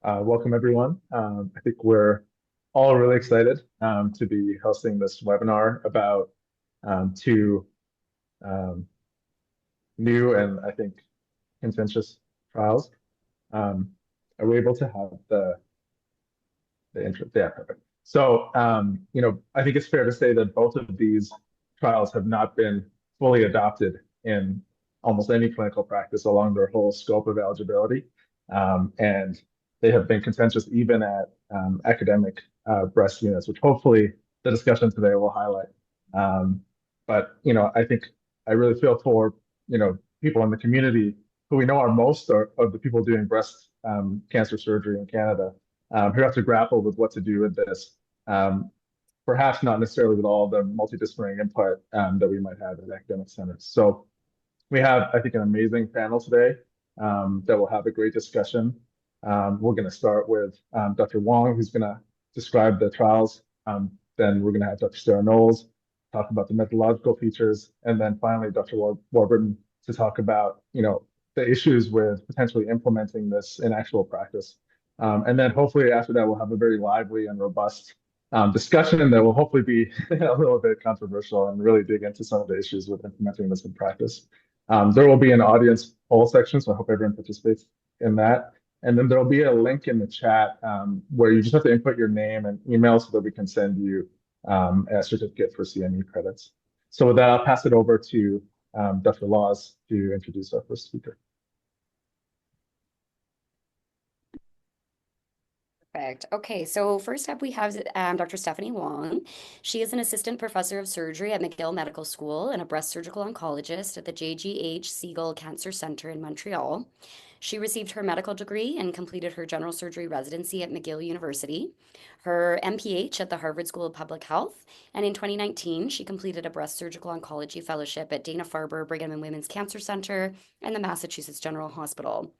Welcome, everyone. I think we're all really excited to be hosting this webinar about two um, new and I think contentious trials. Are we able to have the intro? Yeah, perfect. So, I think it's fair to say that both of these trials have not been fully adopted in almost any clinical practice along their whole scope of eligibility. And they have been contentious even at academic breast units, which hopefully the discussion today will highlight. But I think I really feel for, people in the community who we know are most of the people doing breast cancer surgery in Canada who have to grapple with what to do with this. Um, Perhaps not necessarily with all the multidisciplinary input that we might have at academic centers. So we have, I think, an amazing panel today that will have a great discussion. We're going to start with Dr. Wong, who's going to describe the trials. Then we're going to have Dr. Sarah Knowles talk about the methodological features, and then finally Dr. Warburton to talk about, the issues with potentially implementing this in actual practice. And then hopefully after that, we'll have a very lively and robust discussion that will hopefully be a little bit controversial and really dig into some of the issues with implementing this in practice. There will be an audience poll section, so I hope everyone participates in that. And then there'll be a link in the chat where you just have to input your name and email so that we can send you a certificate for CME credits. So with that, I'll pass it over to Dr. Laws to introduce our first speaker. Perfect. Okay, so first up we have Dr. Stephanie Wong. She is an assistant professor of surgery at McGill Medical School and a breast surgical oncologist at the JGH Siegel Cancer Center in Montreal. She received her medical degree and completed her general surgery residency at McGill University, her MPH at the Harvard School of Public Health, and in 2019 she completed a breast surgical oncology fellowship at Dana-Farber Brigham and Women's Cancer Center and the Massachusetts General Hospital.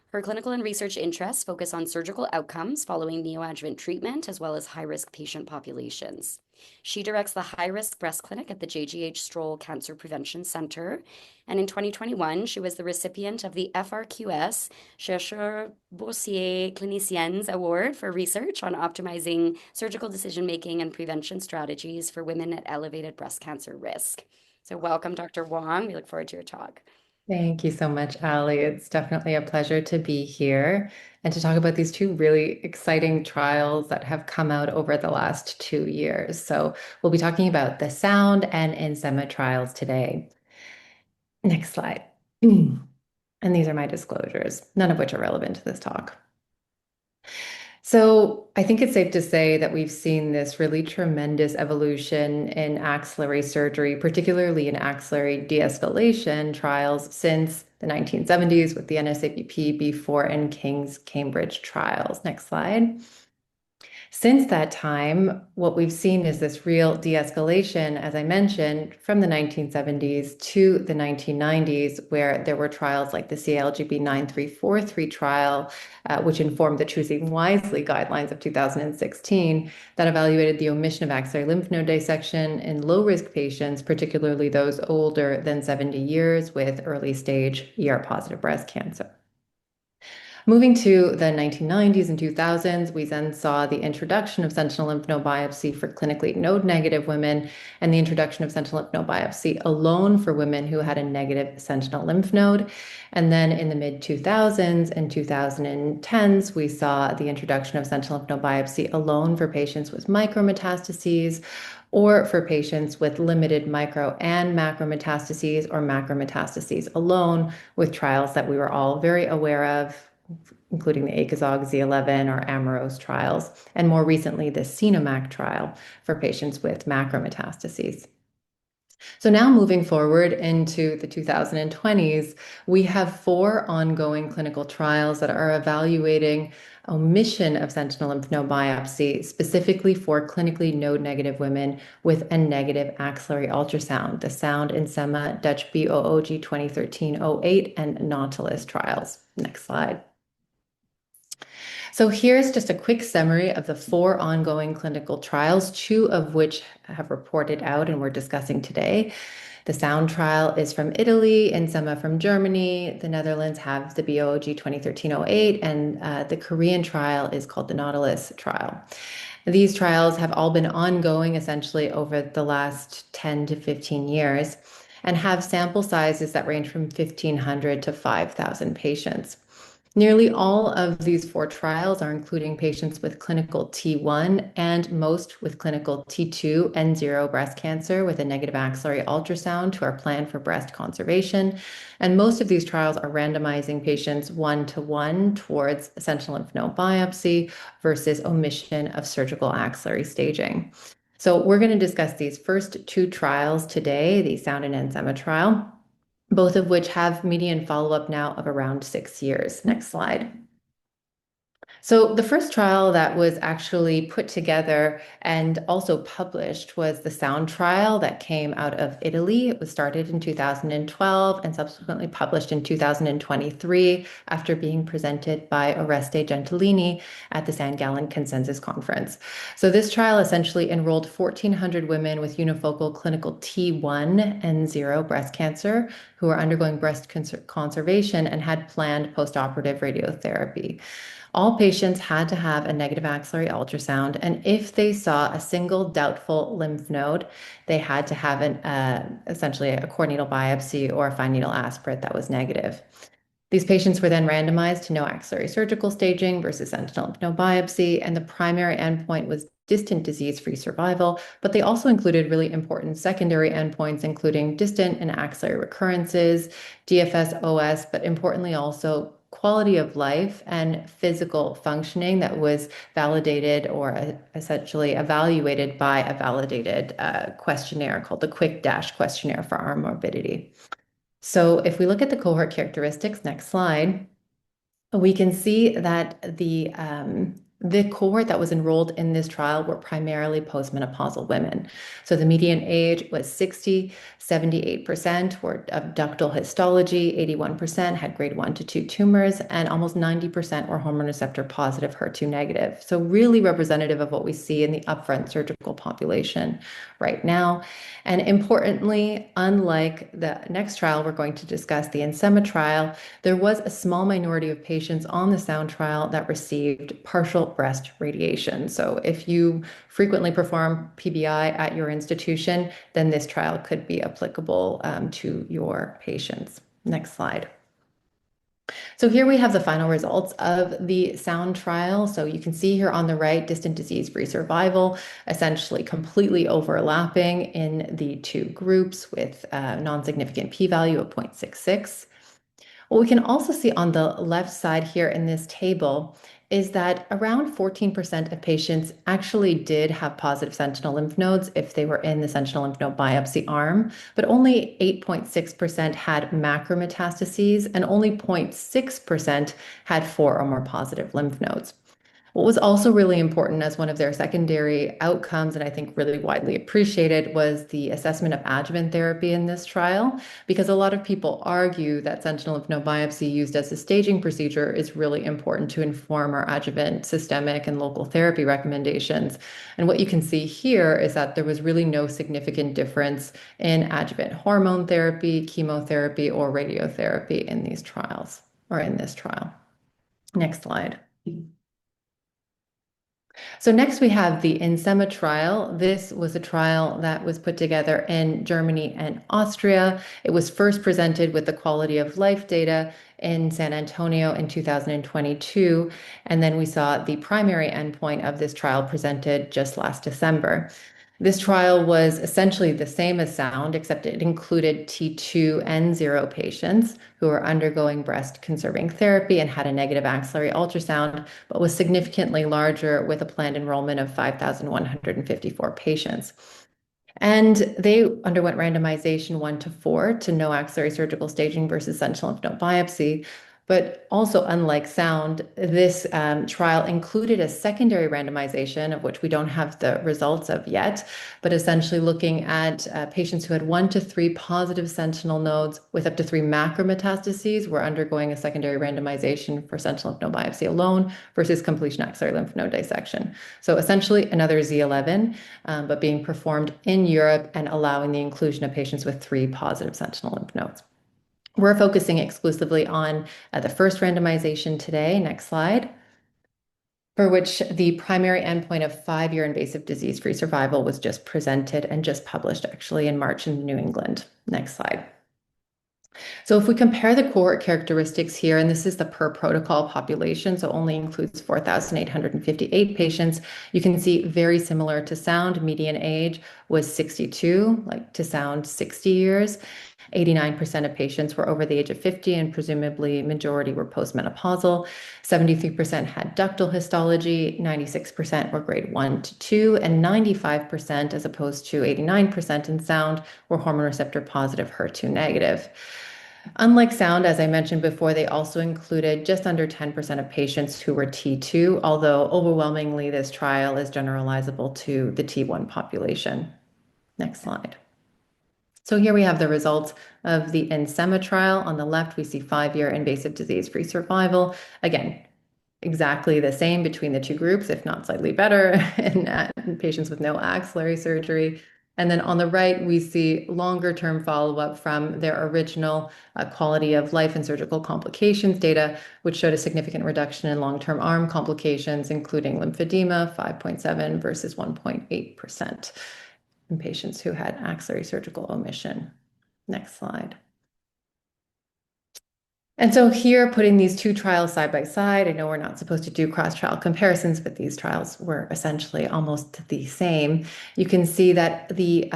Her clinical and research interests focus on surgical outcomes following neoadjuvant treatment, as well as high-risk patient populations. She directs the high-risk breast clinic at the JGH Stroll Cancer Prevention Center, and in 2021, she was the recipient of the FRQS Chercheurs Boursiers Cliniciens Award for research on optimizing surgical decision-making and prevention strategies for women at elevated breast cancer risk. So welcome, Dr. Wong. We look forward to your talk. Thank you so much, Ali. It's definitely a pleasure to be here and to talk about these two really exciting trials that have come out over the last 2 years. So we'll be talking about the SOUND and INSEMA trials today. Next slide. And these are my disclosures, none of which are relevant to this talk. So I think it's safe to say that we've seen this really tremendous evolution in axillary surgery, particularly in axillary de-escalation trials since the 1970s with the NSABP, B4, and King's Cambridge trials. Next slide. Since that time, what we've seen is this real de-escalation, as I mentioned, from the 1970s to the 1990s, where there were trials like the CALGB 9343 trial, which informed the Choosing Wisely guidelines of 2016, that evaluated the omission of axillary lymph node dissection in low-risk patients, particularly those older than 70 years with early-stage ER-positive breast cancer. Moving to the 1990s and 2000s, we then saw the introduction of sentinel lymph node biopsy for clinically node-negative women and the introduction of sentinel lymph node biopsy alone for women who had a negative sentinel lymph node. And then in the mid-2000s and 2010s, we saw the introduction of sentinel lymph node biopsy alone for patients with micrometastases or for patients with limited micro and macrometastases or macrometastases alone, with trials that we were all very aware of, including the ACOSOG Z11 or AMAROS trials, and more recently the CENOMAC trial for patients with macrometastases. So now moving forward into the 2020s, we have 4 ongoing clinical trials that are evaluating omission of sentinel lymph node biopsy specifically for clinically node-negative women with a negative axillary ultrasound, the SOUND, INSEMA, Dutch BOOG 2013-08, and Nautilus trials. Next slide. So here's just a quick summary of the 4 ongoing clinical trials, 2 of which have reported out and we're discussing today. The SOUND trial is from Italy, INSEMA from Germany. The Netherlands have the BOOG 2013-08, and the Korean trial is called the Nautilus trial. These trials have all been ongoing essentially over the last 10 to 15 years and have sample sizes that range from 1,500 to 5,000 patients. Nearly all of these 4 trials are including patients with clinical T1 and most with clinical T2 and 0 breast cancer with a negative axillary ultrasound who are planned for breast conservation. And most of these trials are randomizing patients 1-to-1 towards sentinel lymph node biopsy versus omission of surgical axillary staging. So we're going to discuss these first 2 trials today, the SOUND and INSEMA trial, both of which have median follow-up now of around 6 years. Next slide. So the first trial that was actually put together and also published was the SOUND trial that came out of Italy. It was started in 2012 and subsequently published in 2023 after being presented by Oreste Gentilini at the San Gallen Consensus Conference. So this trial essentially enrolled 1,400 women with unifocal clinical T1 and 0 breast cancer who were undergoing breast conservation and had planned postoperative radiotherapy. All patients had to have a negative axillary ultrasound, and if they saw a single doubtful lymph node, they had to have essentially a core needle biopsy or a fine needle aspirate that was negative. These patients were then randomized to no axillary surgical staging versus sentinel lymph node biopsy, and the primary endpoint was distant disease-free survival, but they also included really important secondary endpoints, including distant and axillary recurrences, DFS, OS, but importantly also quality of life and physical functioning that was validated or essentially evaluated by a validated questionnaire called the Quick-Dash questionnaire for arm morbidity. So if we look at the cohort characteristics, next slide, we can see that the cohort that was enrolled in this trial were primarily postmenopausal women. So the median age was 60, 78% were of ductal histology, 81% had grade 1 to 2 tumors, and almost 90% were hormone receptor positive, HER2 negative. So really representative of what we see in the upfront surgical population right now. And importantly, unlike the next trial we're going to discuss, the INSEMA trial, there was a small minority of patients on the SOUND trial that received partial breast radiation. So if you frequently perform PBI at your institution, then this trial could be applicable to your patients. Next slide. So here we have the final results of the SOUND trial. So you can see here on the right, distant disease-free survival, essentially completely overlapping in the 2 groups with a non-significant p-value of 0.66. What we can also see on the left side here in this table is that around 14% of patients actually did have positive sentinel lymph nodes if they were in the sentinel lymph node biopsy arm, but only 8.6% had macrometastases and only 0.6% had 4 or more positive lymph nodes. What was also really important as one of their secondary outcomes, and I think really widely appreciated, was the assessment of adjuvant therapy in this trial, because a lot of people argue that sentinel lymph node biopsy used as a staging procedure is really important to inform our adjuvant systemic and local therapy recommendations. And what you can see here is that there was really no significant difference in adjuvant hormone therapy, chemotherapy, or radiotherapy in these trials, or in this trial. Next slide. So next we have the INSEMA trial. This was a trial that was put together in Germany and Austria. It was first presented with the quality of life data in San Antonio in 2022. And then we saw the primary endpoint of this trial presented just last December. This trial was essentially the same as SOUND, except it included T2 and 0 patients who were undergoing breast conserving therapy and had a negative axillary ultrasound, but was significantly larger with a planned enrollment of 5,154 patients. And they underwent randomization 1-to-4 to no axillary surgical staging versus sentinel lymph node biopsy. But also, unlike sound, this trial included a secondary randomization, of which we don't have the results of yet, but essentially looking at patients who had 1 to 3 positive sentinel nodes with up to 3 macrometastases were undergoing a secondary randomization for sentinel lymph node biopsy alone versus completion axillary lymph node dissection. So essentially another Z11, but being performed in Europe and allowing the inclusion of patients with 3 positive sentinel lymph nodes. We're focusing exclusively on the first randomization today. Next slide. For which the primary endpoint of 5-year invasive disease-free survival was just presented and just published actually in March in New England. Next slide. So if we compare the cohort characteristics here, and this is the per protocol population, so only includes 4,858 patients, you can see very similar to sound. Median age was 62, like to sound 60 years. 89% of patients were over the age of 50, and presumably majority were postmenopausal. 73% had ductal histology, 96% were grade 1 to 2, and 95%, as opposed to 89% in sound, were hormone receptor positive, HER2 negative. Unlike sound, as I mentioned before, they also included just under 10% of patients who were T2, although overwhelmingly this trial is generalizable to the T1 population. Next slide. So here we have the results of the INSEMA trial. On the left, we see 5-year invasive disease-free survival. Again, exactly the same between the two groups, if not slightly better, in patients with no axillary surgery. And then on the right, we see longer-term follow-up from their original quality of life and surgical complications data, which showed a significant reduction in long-term arm complications, including lymphedema, 5.7 versus 1.8%. in patients who had axillary surgical omission. Next slide. And so here, putting these two trials side by side, I know we're not supposed to do cross-trial comparisons, but these trials were essentially almost the same. You can see that the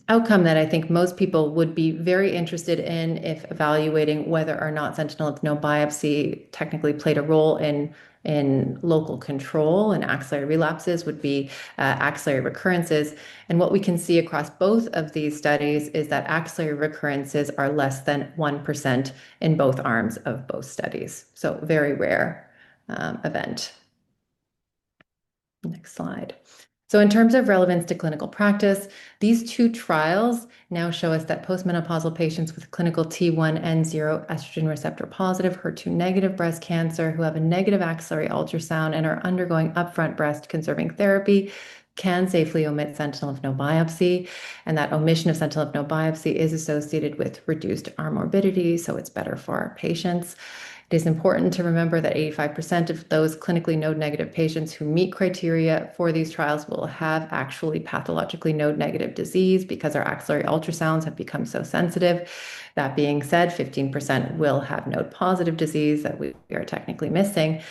outcome that I think most people would be very interested in if evaluating whether or not sentinel lymph node biopsy technically played a role in local control and axillary relapses would be axillary recurrences. And what we can see across both of these studies is that axillary recurrences are less than 1% in both arms of both studies. So very rare event. Next slide. So in terms of relevance to clinical practice, these two trials now show us that postmenopausal patients with clinical T1N0 estrogen receptor positive, HER2 negative breast cancer who have a negative axillary ultrasound and are undergoing upfront breast conserving therapy can safely omit sentinel lymph node biopsy, and that omission of sentinel lymph node biopsy is associated with reduced arm morbidity, so it's better for our patients. It is important to remember that 85% of those clinically node-negative patients who meet criteria for these trials will have actually pathologically node-negative disease because our axillary ultrasounds have become so sensitive. That being said, 15% will have node-positive disease that we are technically missing.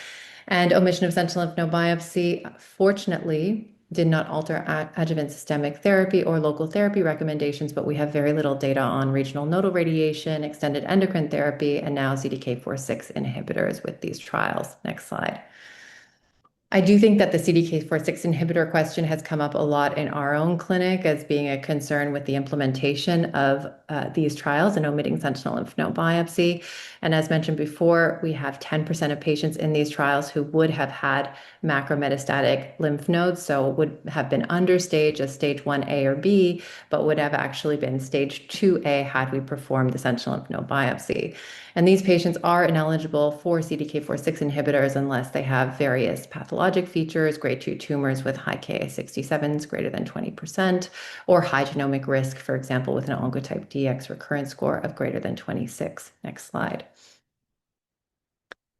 And omission of sentinel lymph node biopsy, fortunately, did not alter adjuvant systemic therapy or local therapy recommendations, but we have very little data on regional nodal radiation, extended endocrine therapy, and now CDK4/6 inhibitors with these trials. Next slide. I do think that the CDK4/6 inhibitor question has come up a lot in our own clinic as being a concern with the implementation of these trials and omitting sentinel lymph node biopsy. And as mentioned before, we have 10% of patients in these trials who would have had macrometastatic lymph nodes, so would have been under stage as stage 1A or B, but would have actually been stage 2A had we performed the sentinel lymph node biopsy. And these patients are ineligible for CDK4/6 inhibitors unless they have various pathologic features, grade 2 tumors with high Ki-67s greater than 20%, or high genomic risk, for example, with an oncotype DX recurrence score of greater than 26. Next slide.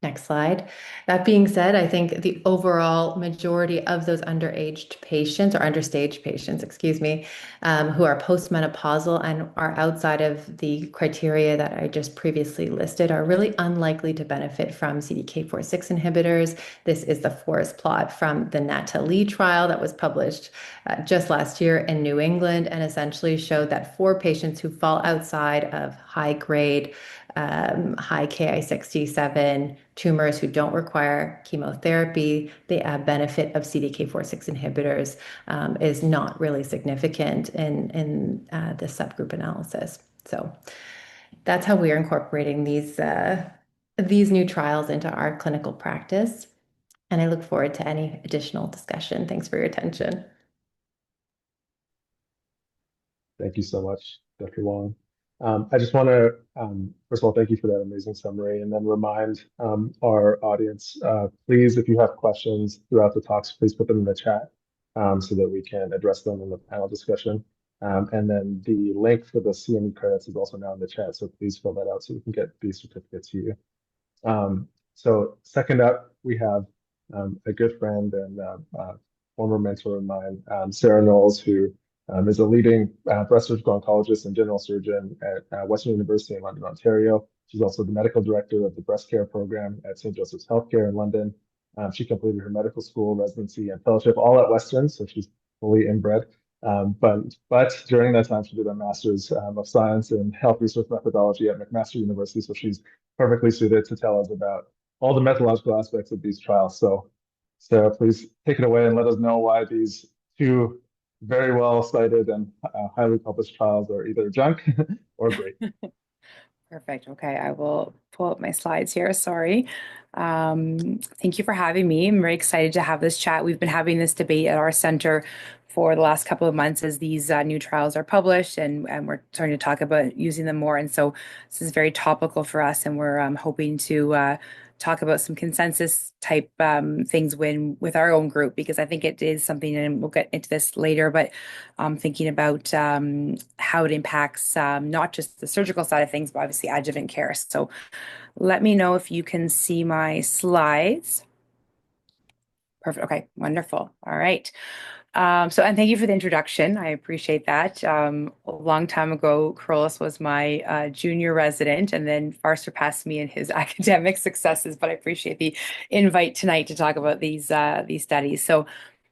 Next slide. That being said, I think the overall majority of those underaged patients or understage patients, excuse me, who are postmenopausal and are outside of the criteria that I just previously listed are really unlikely to benefit from CDK4/6 inhibitors. This is the forest plot from the NATALEE trial that was published just last year in New England and essentially showed that for patients who fall outside of high grade high Ki-67 tumors who don't require chemotherapy, the benefit of CDK4/6 inhibitors is not really significant in the subgroup analysis. So that's how we're incorporating these these new trials into our clinical practice. And I look forward to any additional discussion. Thanks for your attention. Thank you so much, Dr. Wong. I just want to, first of all, thank you for that amazing summary, and then remind our audience, please, if you have questions throughout the talks, please put them in the chat so that we can address them in the panel discussion. And then the link for the CME credits is also now in the chat, so please fill that out so we can get these certificates to you. So second up, we have a good friend and former mentor of mine, Sarah Knowles, who is a leading breast surgical oncologist and general surgeon at Western University in London, Ontario. She's also the medical director of the breast care program at St. Joseph's Healthcare in London. She completed her medical school, residency, and fellowship all at Western, so she's fully inbred. But during that time, she did a master's of science in health research methodology at McMaster University, so she's perfectly suited to tell us about all the methodological aspects of these trials. So Sarah, please take it away and let us know why these two very well cited and highly published trials are either junk or great. Perfect. Okay, I will pull up my slides here. Sorry. Thank you for having me. I'm very excited to have this chat. We've been having this debate at our center for the last couple of months as these new trials are published, and we're starting to talk about using them more. And so this is very topical for us, and we're hoping to talk about some consensus type things with our own group, because I think it is something, and we'll get into this later, but thinking about how it impacts not just the surgical side of things, but obviously adjuvant care. So let me know if you can see my slides. Perfect. Okay, wonderful. All right. And thank you for the introduction. I appreciate that. A long time ago, Kerollos was my junior resident and then far surpassed me in his academic successes, but I appreciate the invite tonight to talk about these studies. So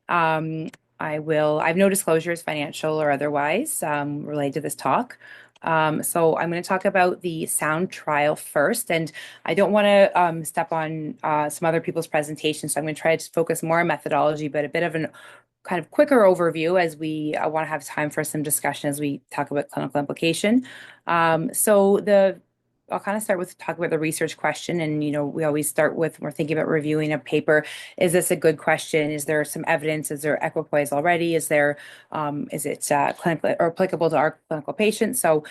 I have no disclosures, financial or otherwise, related to this talk. So I'm going to talk about the SOUND trial first, and I don't want to step on some other people's presentations, so I'm going to try to focus more on methodology, but a bit of an kind of quicker overview as we want to have time for some discussion as we talk about clinical implication. I'll kind of start with talk about the research question. And, we always start with, when we're thinking about reviewing a paper, is this a good question? Is there some evidence? Is there equipoise already? Is it clinical or applicable to our clinical patients? So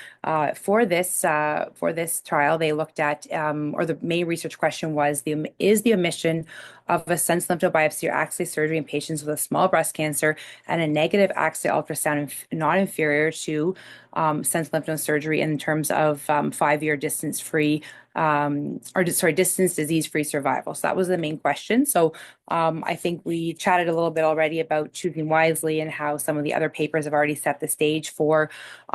for this trial, they looked at, or the main research question was, is the omission of a sentinel lymph node biopsy or axillary surgery in patients with a small breast cancer and a negative axillary ultrasound not inferior to sentinel lymph node surgery in terms of 5-year distance-free distance disease-free survival. So that was the main question. So I think we chatted a little bit already about choosing wisely and how some of the other papers have already set the stage for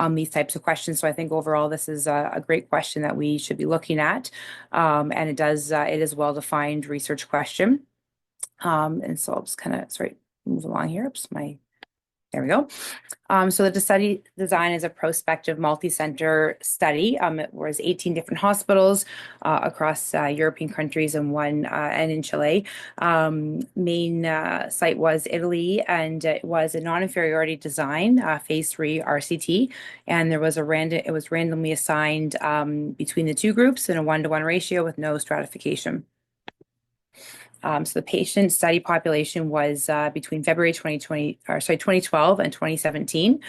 these types of questions. So I think overall this is a great question that we should be looking at, and it is well-defined research question. And so I'll just kind of move along here. There we go. So the study design is a prospective multi-center study. It was 18 different hospitals across European countries and and in Chile. Main site was Italy, and it was a non-inferiority design, phase 3 RCT, and it was randomly assigned between the two groups in a 1-to-1 ratio with no stratification. So the patient study population was between February 2012 and 2017.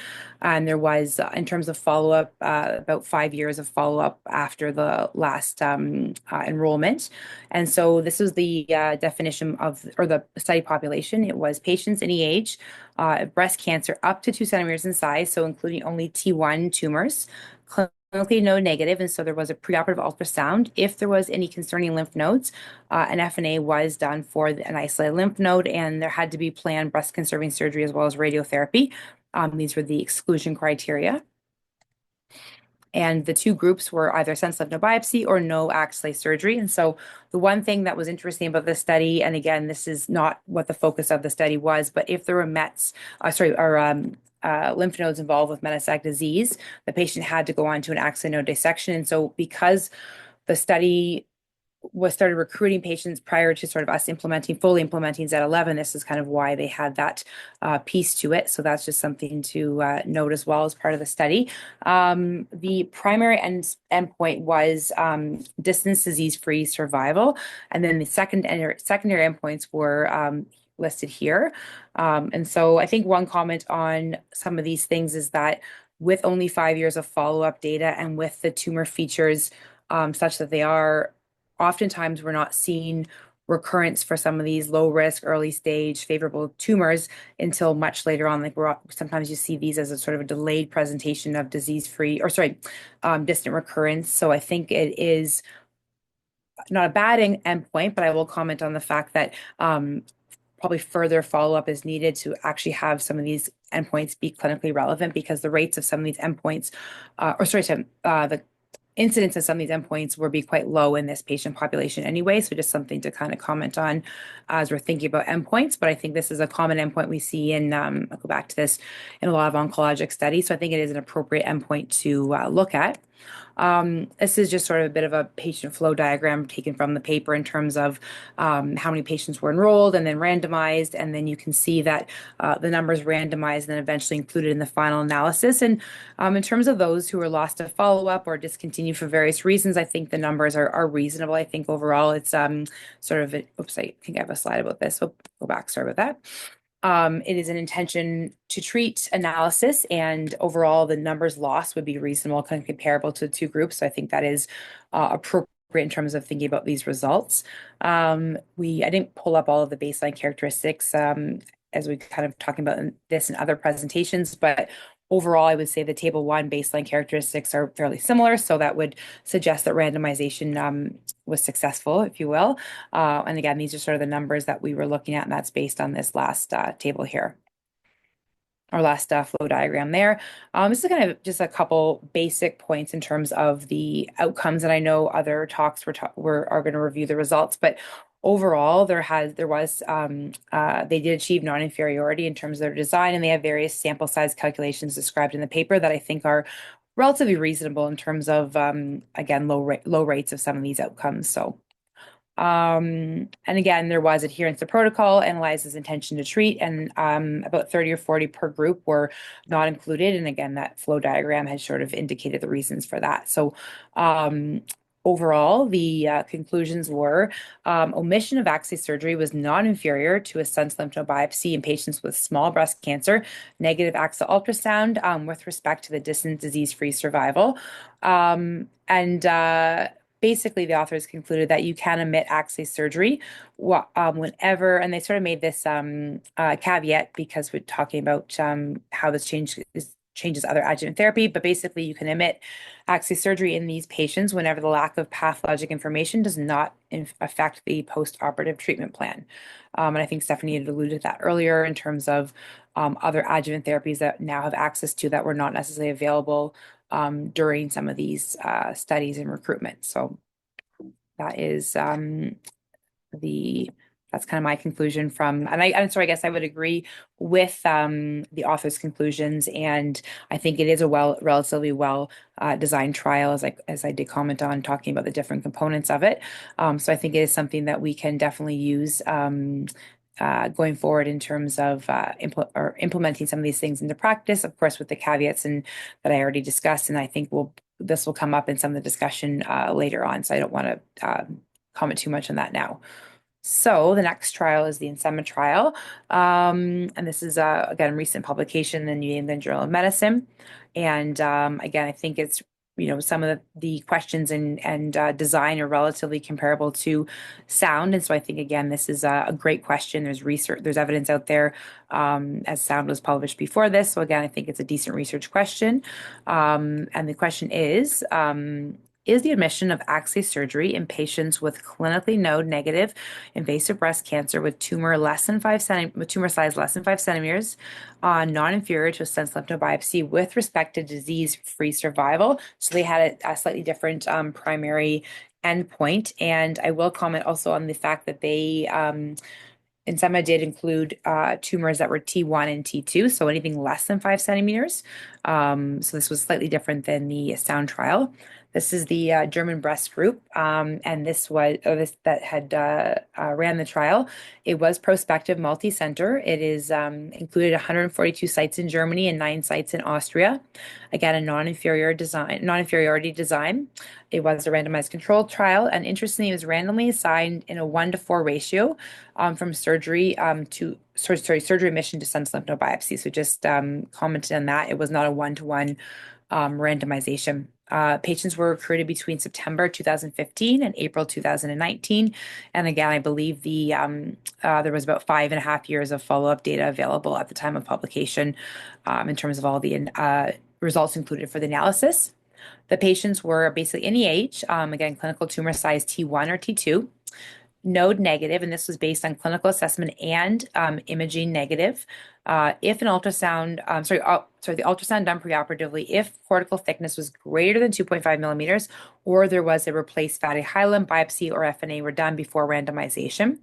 And there was, in terms of follow-up, about 5 years of follow-up after the last enrollment. And so this was the definition or the study population. It was patients any age, breast cancer up to 2 centimeters in size, so including only T1 tumors, clinically node negative, and so there was a preoperative ultrasound. If there was any concerning lymph nodes, an FNA was done for an isolated lymph node, and there had to be planned breast conserving surgery as well as radiotherapy. These were the exclusion criteria. And the two groups were either sentinel lymph node biopsy or no axillary surgery. And so the one thing that was interesting about this study, and again, this is not what the focus of the study was, but if there were lymph nodes involved with metastatic disease, the patient had to go on to an axillary node dissection. And so because the study was started recruiting patients prior to sort of us fully implementing Z11. This is kind of why they had that piece to it. So that's just something to note as well as part of the study. The primary endpoint was distance disease-free survival. And then the secondary endpoints were listed here. And so I think one comment on some of these things is that with only 5 years of follow-up data and with the tumor features such that they are, oftentimes we're not seeing recurrence for some of these low risk, early stage, favorable tumors until much later on. Like sometimes you see these as a sort of a delayed presentation of disease-free, or sorry, distant recurrence. So I think it is not a bad endpoint, but I will comment on the fact that probably further follow-up is needed to actually have some of these endpoints be clinically relevant, because the rates of some of these endpoints, the incidence of some of these endpoints will be quite low in this patient population anyway. So just something to kind of comment on as we're thinking about endpoints. But I think this is a common endpoint we see in, I'll go back to this, in a lot of oncologic studies. So I think it is an appropriate endpoint to look at. This is just sort of a bit of a patient flow diagram taken from the paper in terms of how many patients were enrolled and then randomized. And then you can see that the numbers randomized and then eventually included in the final analysis. And in terms of those who were lost to follow-up or discontinued for various reasons, I think the numbers are reasonable. I think overall it's sort of, oops, I think I have a slide about this. So go back, sorry about that. It is an intention to treat analysis, and overall the numbers lost would be reasonable, kind of comparable to the two groups. So I think that is appropriate in terms of thinking about these results. I didn't pull up all of the baseline characteristics as we kind of talking about this in other presentations, but overall, I would say the table 1 baseline characteristics are fairly similar. So that would suggest that randomization was successful, if you will. And again, these are sort of the numbers that we were looking at, and that's based on this last table here, our last flow diagram there. This is kind of just a couple basic points in terms of the outcomes. And I know other talks are going to review the results, but overall, they did achieve non-inferiority in terms of their design, and they have various sample size calculations described in the paper that I think are relatively reasonable in terms of, again, low rates of some of these outcomes. So, and again, there was adherence to protocol, analyzes intention to treat, and about 30 or 40 per group were not included. And again, that flow diagram has sort of indicated the reasons for that. So, overall, the conclusions were omission of axillary surgery was non-inferior to a sentinel lymph node biopsy in patients with small breast cancer, negative axial ultrasound with respect to the distant disease-free survival. Basically, the authors concluded that you can omit axillary surgery whenever, and they sort of made this caveat because we're talking about how this changes other adjuvant therapy, but basically you can omit axillary surgery in these patients whenever the lack of pathologic information does not affect the post-operative treatment plan. And I think Stephanie had alluded to that earlier in terms of other adjuvant therapies that now have access to that were not necessarily available during some of these studies and recruitment. So that is that's kind of my conclusion from, and so I guess I would agree with the author's conclusions, and I think it is a relatively well designed trial, as I did comment on talking about the different components of it. So I think it is something that we can definitely use going forward in terms of implementing some of these things into practice, of course, with the caveats that I already discussed, and I think this will come up in some of the discussion later on. So I don't want to comment too much on that now. So the next trial is the INSEMA trial. And this is, again, a recent publication in the New England Journal of Medicine. And again, I think it's, some of the questions and design are relatively comparable to sound. And so I think, again, this is a great question. There's research, there's evidence out there as sound was published before this. So again, I think it's a decent research question. And the question is the omission of axillary surgery in patients with clinically node-negative invasive breast cancer with tumor tumor size less than 5 centimeters, non-inferior to a sentinel lymph node biopsy with respect to disease-free survival. So they had a slightly different primary endpoint. And I will comment also on the fact that they INSEMA did include tumors that were T1 and T2, so anything less than 5 centimeters. So this was slightly different than the sound trial. This is the German breast group, and this was this that had ran the trial. It was prospective, multi-center. It is included 142 sites in Germany and 9 sites in Austria. Again, a non-inferiority design. It was a randomized controlled trial, and interestingly, it was randomly assigned in a 1-to-4 ratio from surgery surgery admission to sentinel lymph node biopsy. So just commented on that. It was not a 1-to-1 randomization. Patients were recruited between September 2015 and April 2019. And again, I believe there was about 5.5 years of follow-up data available at the time of publication in terms of all the results included for the analysis. The patients were basically any age, again, clinical tumor size T1 or T2, node negative, and this was based on clinical assessment and imaging negative. If an ultrasound, the ultrasound done preoperatively, if cortical thickness was greater than 2.5 millimeters, or there was a replaced fatty hilum biopsy or FNA were done before randomization.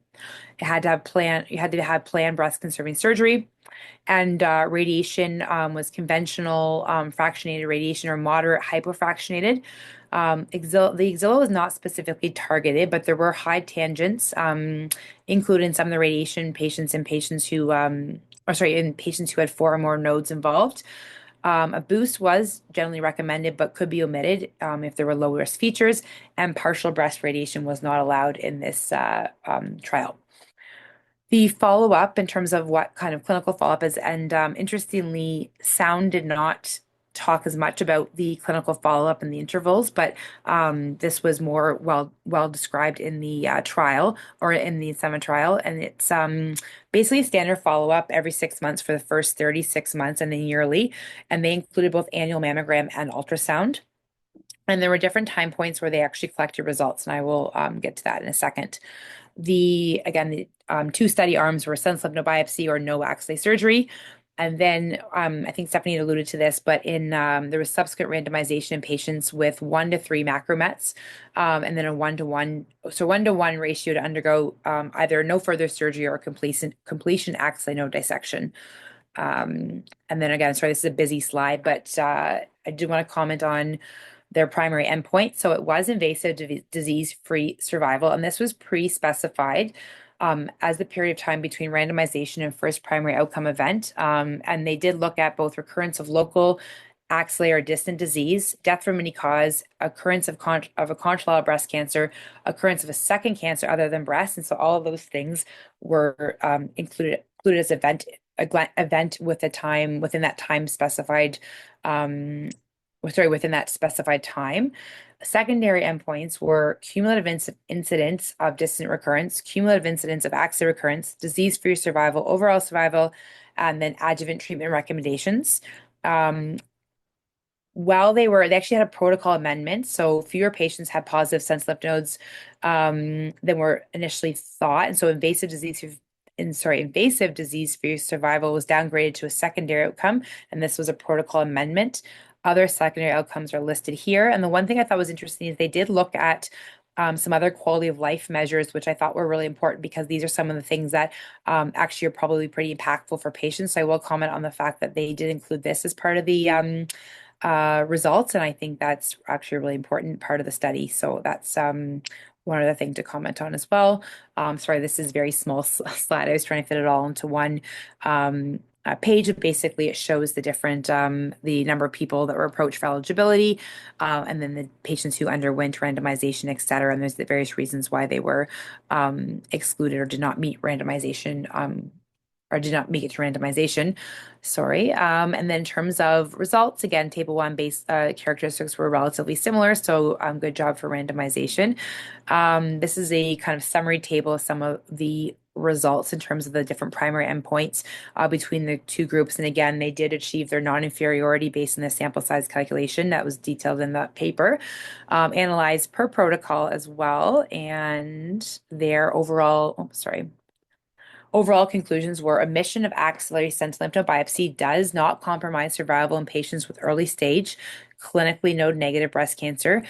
You had to have planned breast conserving surgery, and radiation was conventional fractionated radiation or moderate hypofractionated. The axilla was not specifically targeted, but there were high tangents included in some of the radiation patients in patients who had 4 or more nodes involved. A boost was generally recommended, but could be omitted if there were low-risk features, and partial breast radiation was not allowed in this trial. The follow-up in terms of what kind of clinical follow-up is, and interestingly, Sound did not talk as much about the clinical follow-up and the intervals, but this was more well described in the trial or in the INSEMA trial, and it's basically a standard follow-up every 6 months for the first 36 months and then yearly, and they included both annual mammogram and ultrasound. And there were different time points where they actually collected results, and I will get to that in a second. The 2 study arms were sentinel lymph node biopsy or no axillary surgery. And then I think Stephanie alluded to this, but there was subsequent randomization in patients with 1 to 3 macromets, and then a 1-to-1 ratio to undergo either no further surgery or completion axillary node dissection. And then again, sorry, this is a busy slide, but I do want to comment on their primary endpoint. So it was invasive disease-free survival, and this was pre-specified as the period of time between randomization and first primary outcome event. And they did look at both recurrence of local axillary or distant disease, death from any cause, occurrence of a contralateral breast cancer, occurrence of a second cancer other than breast. And so all of those things were included as event with a time within that time specified within that specified time. Secondary endpoints were cumulative incidence of distant recurrence, cumulative incidence of axillary recurrence, disease-free survival, overall survival, and then adjuvant treatment recommendations. While they actually had a protocol amendment, so fewer patients had positive sentinel lymph nodes than were initially thought, and so invasive disease-free survival was downgraded to a secondary outcome, and this was a protocol amendment. Other secondary outcomes are listed here. And the one thing I thought was interesting is they did look at some other quality of life measures, which I thought were really important because these are some of the things that actually are probably pretty impactful for patients. So I will comment on the fact that they did include this as part of the results. And I think that's actually a really important part of the study. So that's one other thing to comment on as well. Sorry, this is a very small slide. I was trying to fit it all into one page. Basically, it shows the different the number of people that were approached for eligibility, and then the patients who underwent randomization, et cetera. And there's the various reasons why they were excluded or did not meet randomization or did not make it to randomization. Sorry. And then in terms of results, again, table 1 base characteristics were relatively similar. So good job for randomization. This is a kind of summary table of some of the results in terms of the different primary endpoints between the 2 groups. And again, they did achieve their non-inferiority based on the sample size calculation that was detailed in the paper, analyzed per protocol as well. And their overall conclusions were omission of axillary sentinel lymph node biopsy does not compromise survival in patients with early stage clinically node negative breast cancer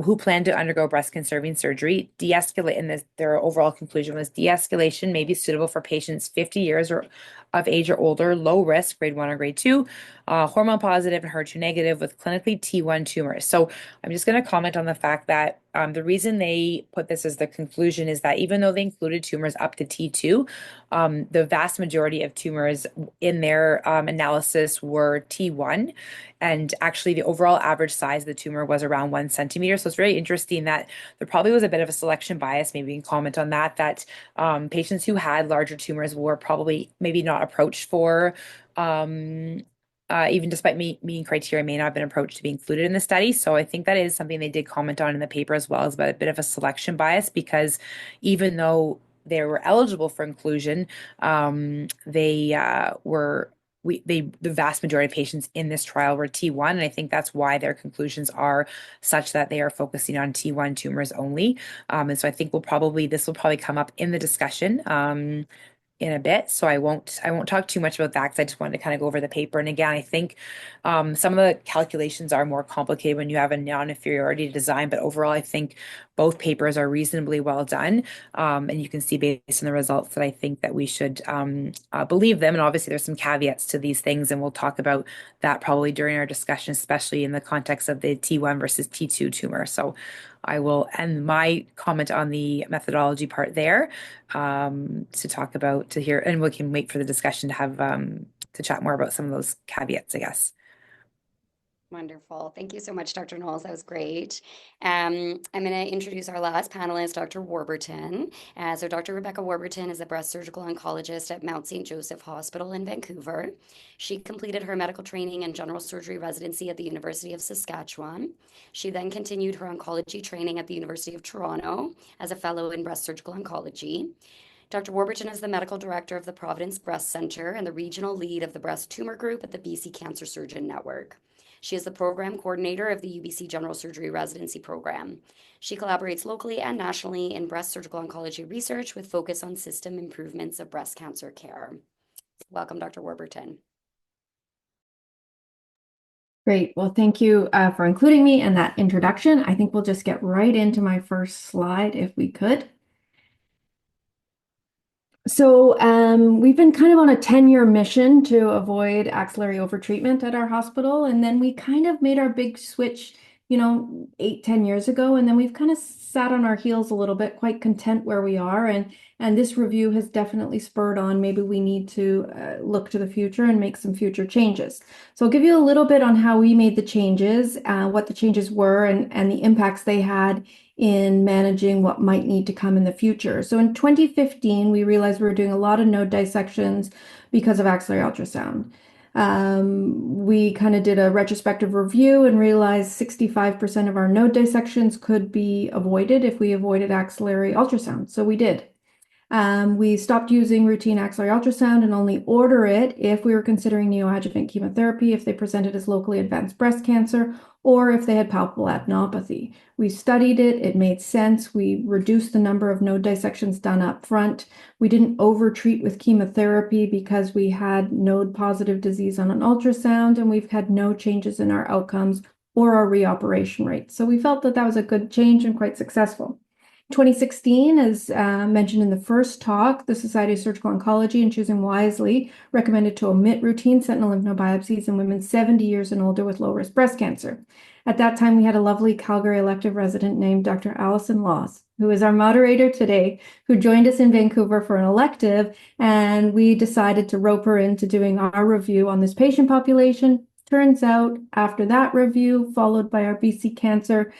who plan to undergo breast conserving surgery. Their overall conclusion was de-escalation may be suitable for patients 50 years or of age or older, low risk, grade 1 or grade 2, hormone positive and HER2 negative with clinically T1 tumors. So I'm just going to comment on the fact that the reason they put this as the conclusion is that even though they included tumors up to T2, the vast majority of tumors in their analysis were T1. And actually, the overall average size of the tumor was around 1 centimeter. So it's very interesting that there probably was a bit of a selection bias. Maybe you can comment on that, that patients who had larger tumors were probably maybe not approached for even despite meeting criteria, may not have been approached to be included in the study. So I think that is something they did comment on in the paper as well, as about a bit of a selection bias, because even though they were eligible for inclusion, the vast majority of patients in this trial were T1, and I think that's why their conclusions are such that they are focusing on T1 tumors only. And so I think this will probably come up in the discussion in a bit, so I won't talk too much about that because I just wanted to kind of go over the paper. And again, I think some of the calculations are more complicated when you have a non-inferiority design, but overall, I think both papers are reasonably well done, and you can see based on the results that I think that we should believe them. And obviously, there's some caveats to these things, and we'll talk about that probably during our discussion, especially in the context of the T1 versus T2 tumor. So I will end my comment on the methodology part there to hear, and we can wait for the discussion to have to chat more about some of those caveats, I guess. Wonderful. Thank you so much, Dr. Knowles. That was great. I'm going to introduce our last panelist, Dr. Warburton. So Dr. Rebecca Warburton is a breast surgical oncologist at Mount St. Joseph Hospital in Vancouver. She completed her medical training and general surgery residency at the University of Saskatchewan. She then continued her oncology training at the University of Toronto as a fellow in breast surgical oncology. Dr. Warburton is the medical director of the Providence Breast Center and the regional lead of the breast tumor group at the BC Cancer Surgeon Network. She is the program coordinator of the UBC General Surgery Residency Program. She collaborates locally and nationally in breast surgical oncology research with focus on system improvements of breast cancer care. Welcome, Dr. Warburton. Great. Well, thank you for including me in that introduction. I think we'll just get right into my first slide if we could. So we've been kind of on a 10-year mission to avoid axillary overtreatment at our hospital. And then we kind of made our big switch, 8-10 years ago. And then we've kind of sat on our heels a little bit, quite content where we are. And this review has definitely spurred on maybe we need to look to the future and make some future changes. So I'll give you a little bit on how we made the changes, what the changes were, and the impacts they had in managing what might need to come in the future. So in 2015, we realized we were doing a lot of node dissections because of axillary ultrasound. We kind of did a retrospective review and realized 65% of our node dissections could be avoided if we avoided axillary ultrasound. So we did. We stopped using routine axillary ultrasound and only order it if we were considering neoadjuvant chemotherapy, if they presented as locally advanced breast cancer, or if they had palpable adenopathy. We studied it. It made sense. We reduced the number of node dissections done up front. We didn't overtreat with chemotherapy because we had node positive disease on an ultrasound, and we've had no changes in our outcomes or our reoperation rate. So we felt that that was a good change and quite successful. 2016, as mentioned in the first talk, the Society of Surgical Oncology, in choosing wisely, recommended to omit routine sentinel lymph node biopsies in women 70 years and older with low-risk breast cancer. At that time, we had a lovely Calgary elective resident named Dr. Alison Laws, who is our moderator today, who joined us in Vancouver for an elective, and we decided to rope her into doing our review on this patient population. Turns out, after that review, followed by our BC Cancer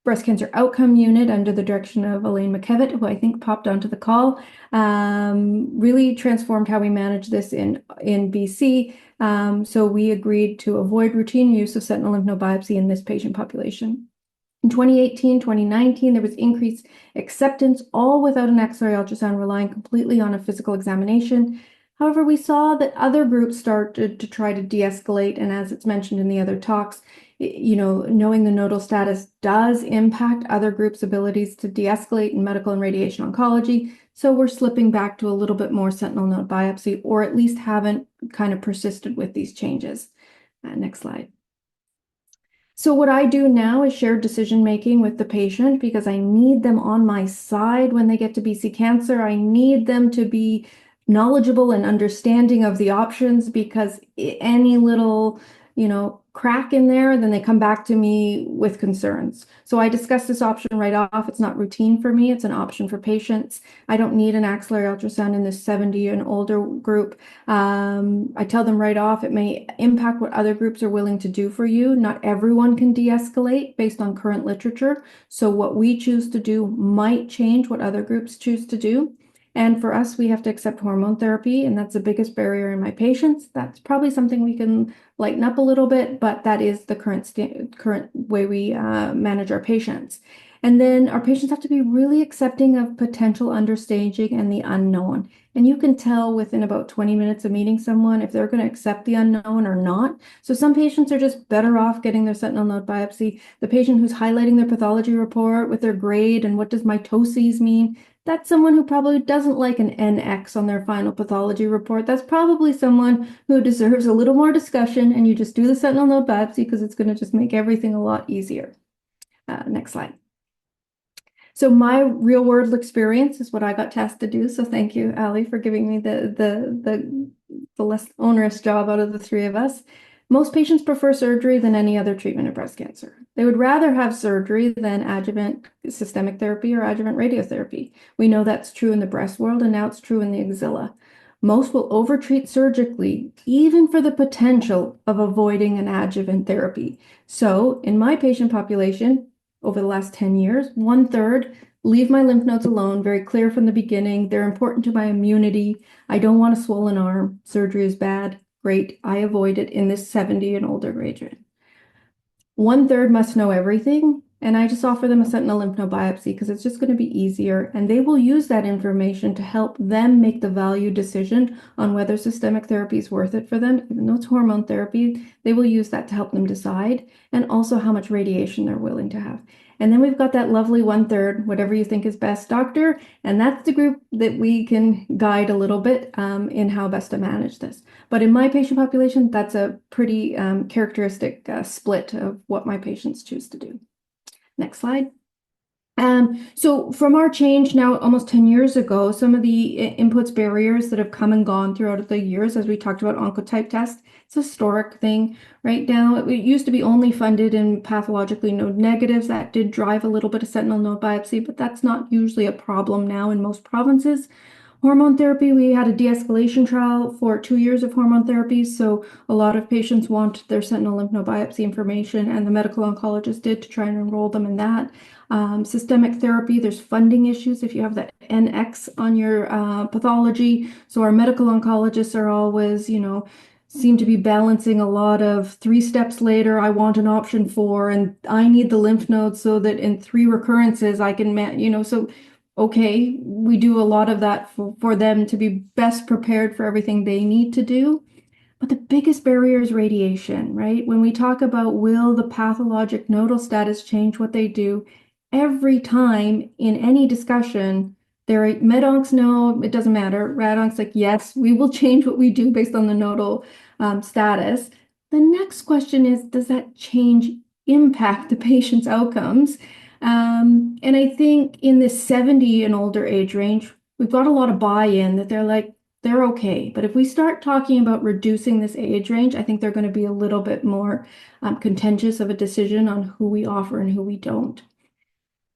Breast Cancer Outcome Unit under the direction of Elaine McKevitt, who I think popped onto the call, really transformed how we manage this in BC. So we agreed to avoid routine use of sentinel lymph node biopsy in this patient population. In 2018, 2019, there was increased acceptance, all without an axillary ultrasound, relying completely on a physical examination. However, we saw that other groups started to try to de-escalate, and as it's mentioned in the other talks, knowing the nodal status does impact other groups' abilities to de-escalate in medical and radiation oncology. So we're slipping back to a little bit more sentinel node biopsy, or at least haven't kind of persisted with these changes. Next slide. So what I do now is shared decision-making with the patient because I need them on my side when they get to BC Cancer. I need them to be knowledgeable and understanding of the options, because any little, crack in there, then they come back to me with concerns. So I discuss this option right off. It's not routine for me. It's an option for patients. I don't need an axillary ultrasound in this 70 and older group. I tell them right off, it may impact what other groups are willing to do for you. Not everyone can de-escalate based on current literature. So what we choose to do might change what other groups choose to do. And for us, we have to accept hormone therapy, and that's the biggest barrier in my patients. That's probably something we can lighten up a little bit, but that is the current way we manage our patients. And then our patients have to be really accepting of potential understaging and the unknown. And you can tell within about 20 minutes of meeting someone if they're going to accept the unknown or not. So some patients are just better off getting their sentinel node biopsy. The patient who's highlighting their pathology report with their grade and what does mitoses mean, that's someone who probably doesn't like an NX on their final pathology report. That's probably someone who deserves a little more discussion, and you just do the sentinel node biopsy because it's going to just make everything a lot easier. Next slide. So my real world experience is what I got tasked to do. So thank you, Ali, for giving me the less onerous job out of the three of us. Most patients prefer surgery than any other treatment of breast cancer. They would rather have surgery than adjuvant systemic therapy or adjuvant radiotherapy. We know that's true in the breast world, and now it's true in the axilla. Most will overtreat surgically, even for the potential of avoiding an adjuvant therapy. So in my patient population, over the last 10 years, 1/3 leave my lymph nodes alone, very clear from the beginning. They're important to my immunity. I don't want a swollen arm. Surgery is bad. Great, I avoid it in this 70 and older age range. 1/3 must know everything, and I just offer them a sentinel lymph node biopsy because it's just going to be easier, and they will use that information to help them make the value decision on whether systemic therapy is worth it for them. Even though it's hormone therapy, they will use that to help them decide, and also how much radiation they're willing to have. And then we've got that lovely 1/3, whatever you think is best, doctor. And that's the group that we can guide a little bit in how best to manage this. But in my patient population, that's a pretty characteristic split of what my patients choose to do. Next slide. So from our change now almost 10 years ago, some of the inputs barriers that have come and gone throughout the years, as we talked about oncotype test, it's a historic thing. Right now, it used to be only funded in pathologically node negatives. That did drive a little bit of sentinel node biopsy, but that's not usually a problem now in most provinces. Hormone therapy, we had a de-escalation trial for 2 years of hormone therapy, so a lot of patients want their sentinel lymph node biopsy information, and the medical oncologist did to try and enroll them in that. Systemic therapy, there's funding issues if you have that NX on your pathology. So our medical oncologists are always, seem to be balancing a lot of 3 steps later, I want an option 4, and I need the lymph nodes so that in 3 recurrences I can, so okay, we do a lot of that for them to be best prepared for everything they need to do. But the biggest barrier is radiation, right? When we talk about will the pathologic nodal status change what they do, every time in any discussion, there are med-oncs no, it doesn't matter. Rad-oncs like, yes, we will change what we do based on the nodal status. The next question is, does that change impact the patient's outcomes? And I think in this 70 and older age range, we've got a lot of buy-in that they're okay. But if we start talking about reducing this age range, I think they're going to be a little bit more contentious of a decision on who we offer and who we don't.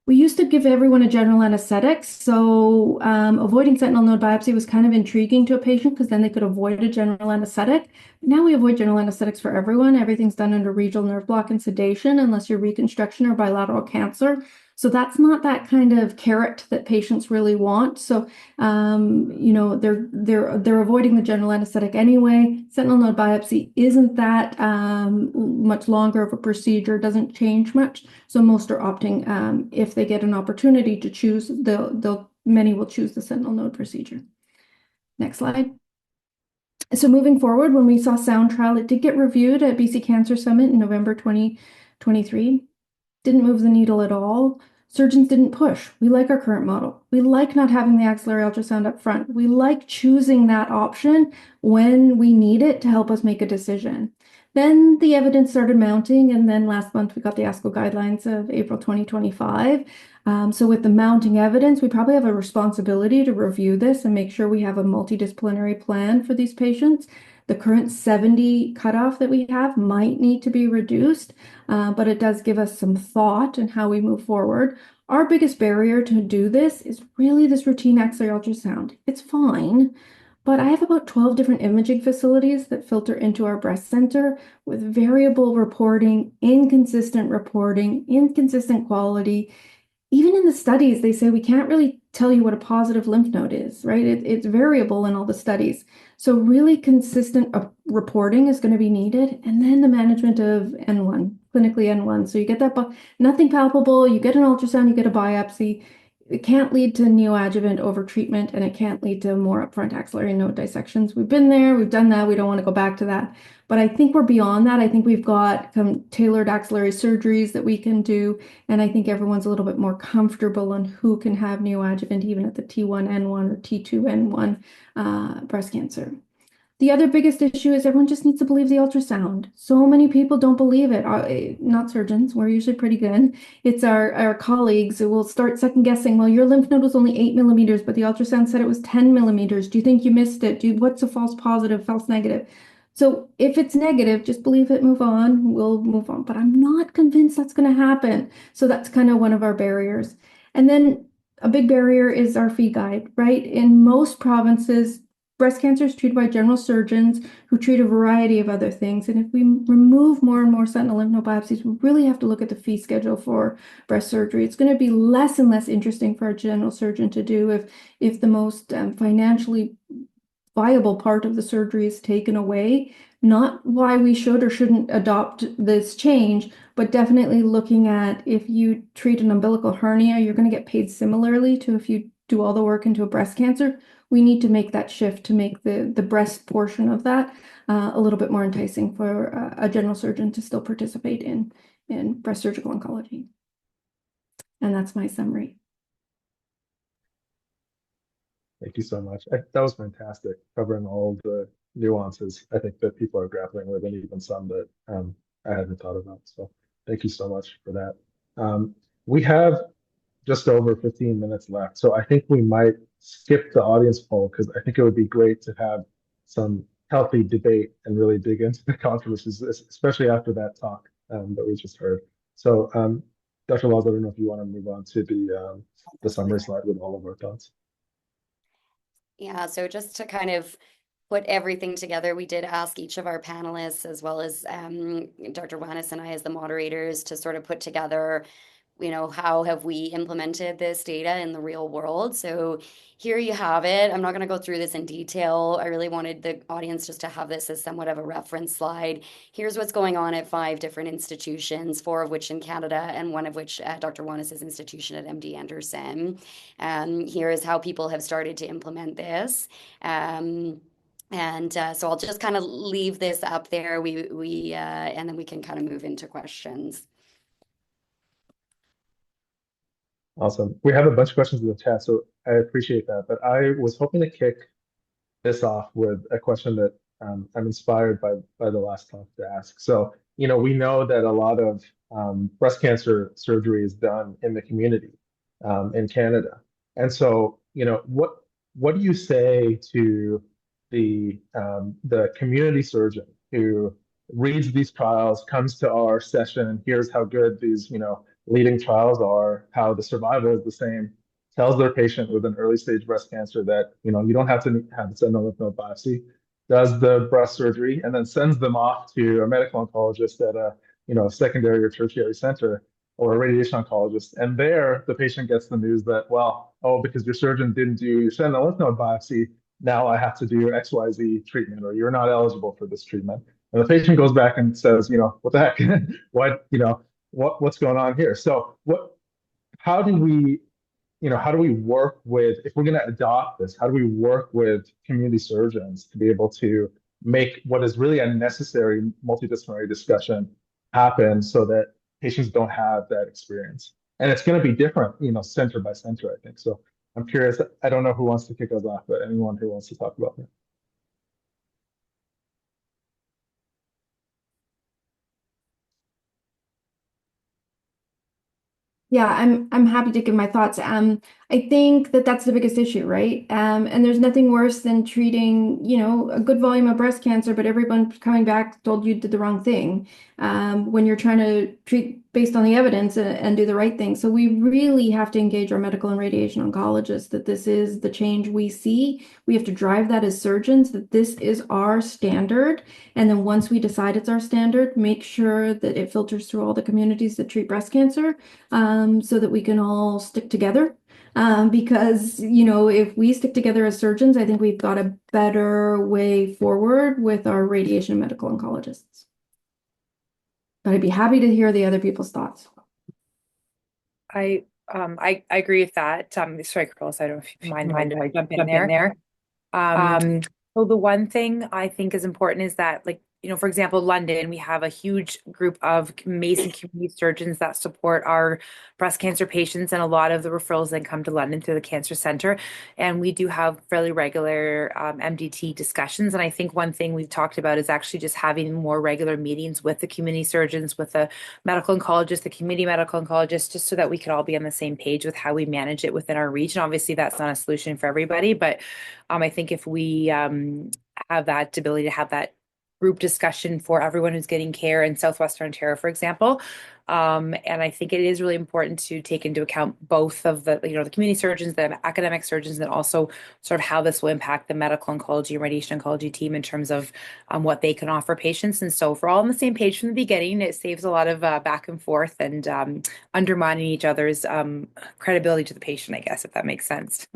We used to give everyone a general anesthetic, so avoiding sentinel node biopsy was kind of intriguing to a patient because then they could avoid a general anesthetic. Now we avoid general anesthetics for everyone. Everything's done under regional nerve block and sedation unless you're reconstruction or bilateral cancer. So that's not that kind of carrot that patients really want. So, they're avoiding the general anesthetic anyway. Sentinel node biopsy isn't that much longer of a procedure, doesn't change much. So most are opting, if they get an opportunity to choose, many will choose the sentinel node procedure. Next slide. So moving forward, when we saw Sound trial, it did get reviewed at BC Cancer Summit in November 2023. Didn't move the needle at all. Surgeons didn't push. We like our current model. We like not having the axillary ultrasound up front. We like choosing that option when we need it to help us make a decision. Then the evidence started mounting, and then last month we got the ASCO guidelines of April 2025. So with the mounting evidence, we probably have a responsibility to review this and make sure we have a multidisciplinary plan for these patients. The current 70 cutoff that we have might need to be reduced, but it does give us some thought in how we move forward. Our biggest barrier to do this is really this routine axillary ultrasound. It's fine, but I have about 12 different imaging facilities that filter into our breast center with variable reporting, inconsistent quality. Even in the studies, they say we can't really tell you what a positive lymph node is, right? It's variable in all the studies. So really consistent reporting is going to be needed. And then the management of N1, clinically N1. So you get that, nothing palpable, you get an ultrasound, you get a biopsy. It can't lead to neoadjuvant overtreatment, and it can't lead to more upfront axillary node dissections. We've been there, we've done that, we don't want to go back to that. But I think we're beyond that. I think we've got some tailored axillary surgeries that we can do, and I think everyone's a little bit more comfortable on who can have neoadjuvant even at the T1N1 or T2N1 breast cancer. The other biggest issue is everyone just needs to believe the ultrasound. So many people don't believe it. Not surgeons, we're usually pretty good. It's our colleagues who will start second guessing. Well, your lymph node was only 8 millimeters, but the ultrasound said it was 10 millimeters. Do you think you missed it? What's a false positive, false negative? So if it's negative, just believe it, move on, we'll move on. But I'm not convinced that's going to happen. So that's kind of one of our barriers. And then a big barrier is our fee guide, right? In most provinces, breast cancer is treated by general surgeons who treat a variety of other things. And if we remove more and more sentinel lymph node biopsies, we really have to look at the fee schedule for breast surgery. It's going to be less and less interesting for a general surgeon to do if the most financially viable part of the surgery is taken away. Not why we should or shouldn't adopt this change, but definitely looking at if you treat an umbilical hernia, you're going to get paid similarly to if you do all the work into a breast cancer. We need to make that shift to make the breast portion of that a little bit more enticing for a general surgeon to still participate in breast surgical oncology. And that's my summary. Thank you so much. That was fantastic, covering all the nuances I think that people are grappling with, and even some that I hadn't thought about. So thank you so much for that. We have just over 15 minutes left, so I think we might skip the audience poll because I think it would be great to have some healthy debate and really dig into the controversies, especially after that talk that we just heard. So Dr. Laws, I don't know if you want to move on to the summary slide with all of our thoughts. Yeah, so just to kind of put everything together, we did ask each of our panelists, as well as Dr. Wanis and I as the moderators, to sort of put together, how have we implemented this data in the real world? So here you have it. I'm not going to go through this in detail. I really wanted the audience just to have this as somewhat of a reference slide. Here's what's going on at 5 different institutions, 4 of which in Canada, and 1 of which at Dr. Wanis' institution at MD Anderson. Here is how people have started to implement this. So I'll just kind of leave this up there. And then we can kind of move into questions. Awesome. We have a bunch of questions in the chat, so I appreciate that. But I was hoping to kick this off with a question that I'm inspired by the last talk to ask. So, we know that a lot of breast cancer surgery is done in the community in Canada. And so, what do you say to the community surgeon who reads these trials, comes to our session, and hears how good these, leading trials are, how the survival is the same, tells their patient with an early stage breast cancer that, you don't have to have a sentinel lymph node biopsy, does the breast surgery, and then sends them off to a medical oncologist at a, secondary or tertiary center, or a radiation oncologist. And there, the patient gets the news that, well, because your surgeon didn't do your sentinel lymph node biopsy, now I have to do XYZ treatment, or you're not eligible for this treatment. And the patient goes back and says, what the heck? What's going on here? So how do we work with, if we're going to adopt this, how do we work with community surgeons to be able to make what is really a necessary multidisciplinary discussion happen so that patients don't have that experience? And it's going to be different, center by center, I think. So I'm curious. I don't know who wants to kick us off, but anyone who wants to talk about that. Yeah, I'm happy to give my thoughts. I think that that's the biggest issue, right? And there's nothing worse than treating, a good volume of breast cancer, but everyone coming back told you did the wrong thing. When you're trying to treat based on the evidence and do the right thing. So we really have to engage our medical and radiation oncologists that this is the change we see. We have to drive that as surgeons, that this is our standard. And then once we decide it's our standard, make sure that it filters through all the communities that treat breast cancer, so that we can all stick together. Because, if we stick together as surgeons, I think we've got a better way forward with our radiation and medical oncologists. But I'd be happy to hear the other people's thoughts. I agree with that. Sorry, Kerollos, I don't know if you mind if I jump in there. So the one thing I think is important is that, like, for example, London, we have a huge group of amazing community surgeons that support our breast cancer patients, and a lot of the referrals then come to London through the cancer center. And we do have fairly regular MDT discussions. And I think one thing we've talked about is actually just having more regular meetings with the community surgeons, with the medical oncologist, the community medical oncologist, just so that we could all be on the same page with how we manage it within our region. Obviously, that's not a solution for everybody, but I think if we have that ability to have that group discussion for everyone who's getting care in Southwestern Ontario, for example. And I think it is really important to take into account both of the community surgeons, the academic surgeons, and also sort of how this will impact the medical oncology and radiation oncology team in terms of what they can offer patients. And so if we're all on the same page from the beginning, it saves a lot of back and forth and undermining each other's credibility to the patient, I guess, if that makes sense.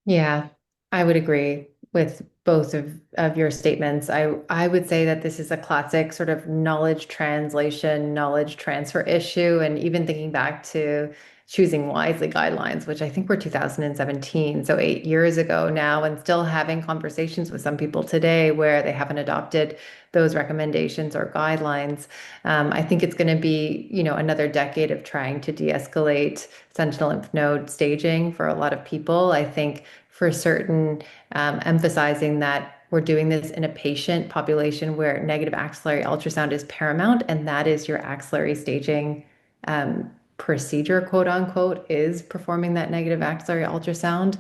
Yeah, I would agree with both of your statements. I would say that this is a classic sort of knowledge translation, knowledge transfer issue. And even thinking back to choosing wisely guidelines, which I think were 2017, so 8 years ago now, and still having conversations with some people today where they haven't adopted those recommendations or guidelines. I think it's going to be, another decade of trying to de-escalate sentinel lymph node staging for a lot of people. I think for certain, emphasizing that we're doing this in a patient population where negative axillary ultrasound is paramount, and that is your axillary staging procedure, quote unquote, is performing that negative axillary ultrasound.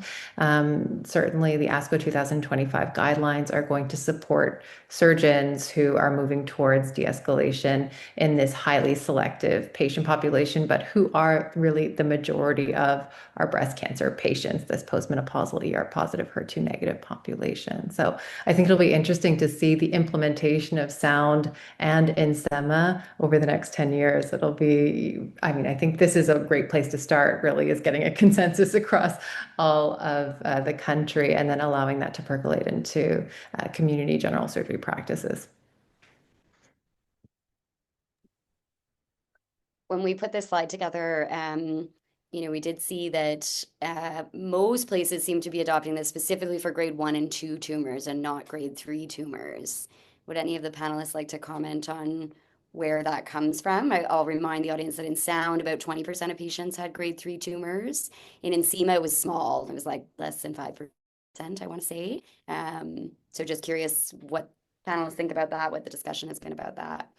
Certainly the ASCO 2025 guidelines are going to support surgeons who are moving towards de-escalation in this highly selective patient population, but who are really the majority of our breast cancer patients, this postmenopausal ER positive, HER2 negative population. So I think it'll be interesting to see the implementation of sound and INSEMA over the next 10 years. I think this is a great place to start, really, is getting a consensus across all of the country and then allowing that to percolate into community general surgery practices. When we put this slide together, we did see that most places seem to be adopting this specifically for grade 1 and 2 tumors and not grade 3 tumors. Would any of the panelists like to comment on where that comes from? I'll remind the audience that in sound, about 20% of patients had grade 3 tumors. In INSEMA, it was small. It was like less than 5%, I want to say. So just curious what panelists think about that, what the discussion has been about that.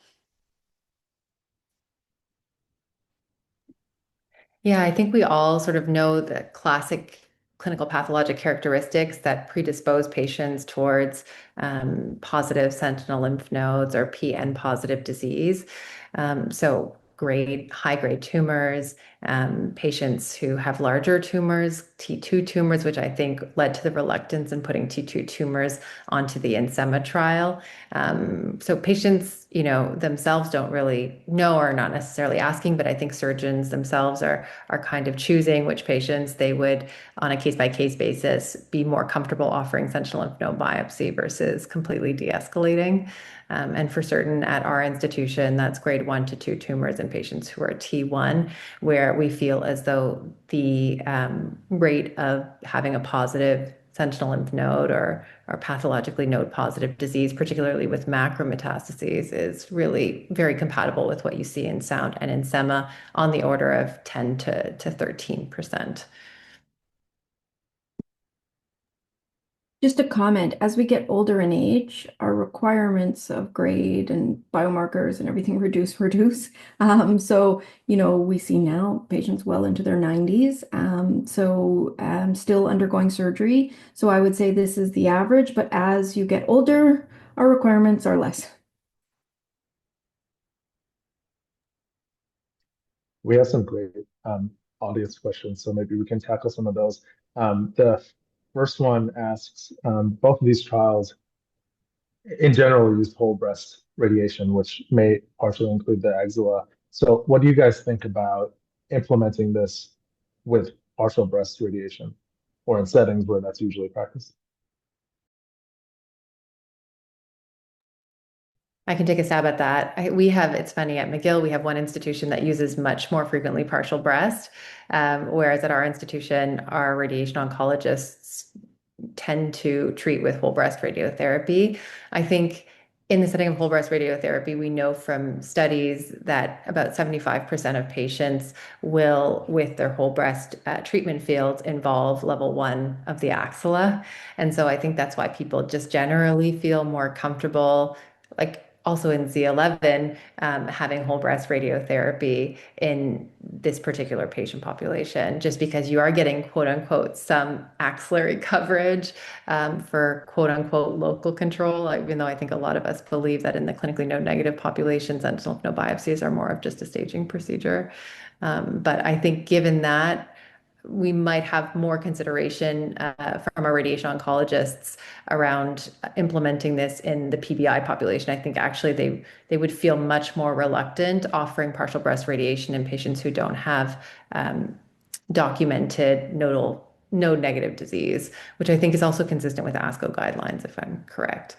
Yeah, I think we all sort of know the classic clinical pathologic characteristics that predispose patients towards positive sentinel lymph nodes or PN positive disease. So high grade tumors, patients who have larger tumors, T2 tumors, which I think led to the reluctance in putting T2 tumors onto the INSEMA trial. So patients, themselves don't really know or are not necessarily asking, but I think surgeons themselves are kind of choosing which patients they would, on a case-by-case basis, be more comfortable offering sentinel lymph node biopsy versus completely de-escalating. And for certain at our institution, that's grade 1 to 2 tumors in patients who are T1, where we feel as though the rate of having a positive sentinel lymph node or pathologically node positive disease, particularly with macrometastases, is really very compatible with what you see in sound and INSEMA on the order of 10 to 13%. Just a comment, as we get older in age, our requirements of grade and biomarkers and everything reduce. So, we see now patients well into their 90s, still undergoing surgery. So I would say this is the average, but as you get older, our requirements are less. We have some great audience questions, so maybe we can tackle some of those. The first one asks, both of these trials in general use whole breast radiation, which may partially include the axilla. So what do you guys think about implementing this with partial breast radiation or in settings where that's usually practiced? I can take a stab at that. It's funny, at McGill, we have one institution that uses much more frequently partial breast, whereas at our institution, our radiation oncologists tend to treat with whole breast radiotherapy. I think in the setting of whole breast radiotherapy, we know from studies that about 75% of patients will, with their whole breast treatment fields, involve level 1 of the axilla. And so I think that's why people just generally feel more comfortable, like also in Z11, having whole breast radiotherapy in this particular patient population, just because you are getting quote unquote some axillary coverage for quote unquote local control, even though I think a lot of us believe that in the clinically node negative populations, sentinel lymph node biopsies are more of just a staging procedure. But I think given that, we might have more consideration from our radiation oncologists around implementing this in the PBI population. I think actually they would feel much more reluctant offering partial breast radiation in patients who don't have documented node negative disease, which I think is also consistent with ASCO guidelines, if I'm correct.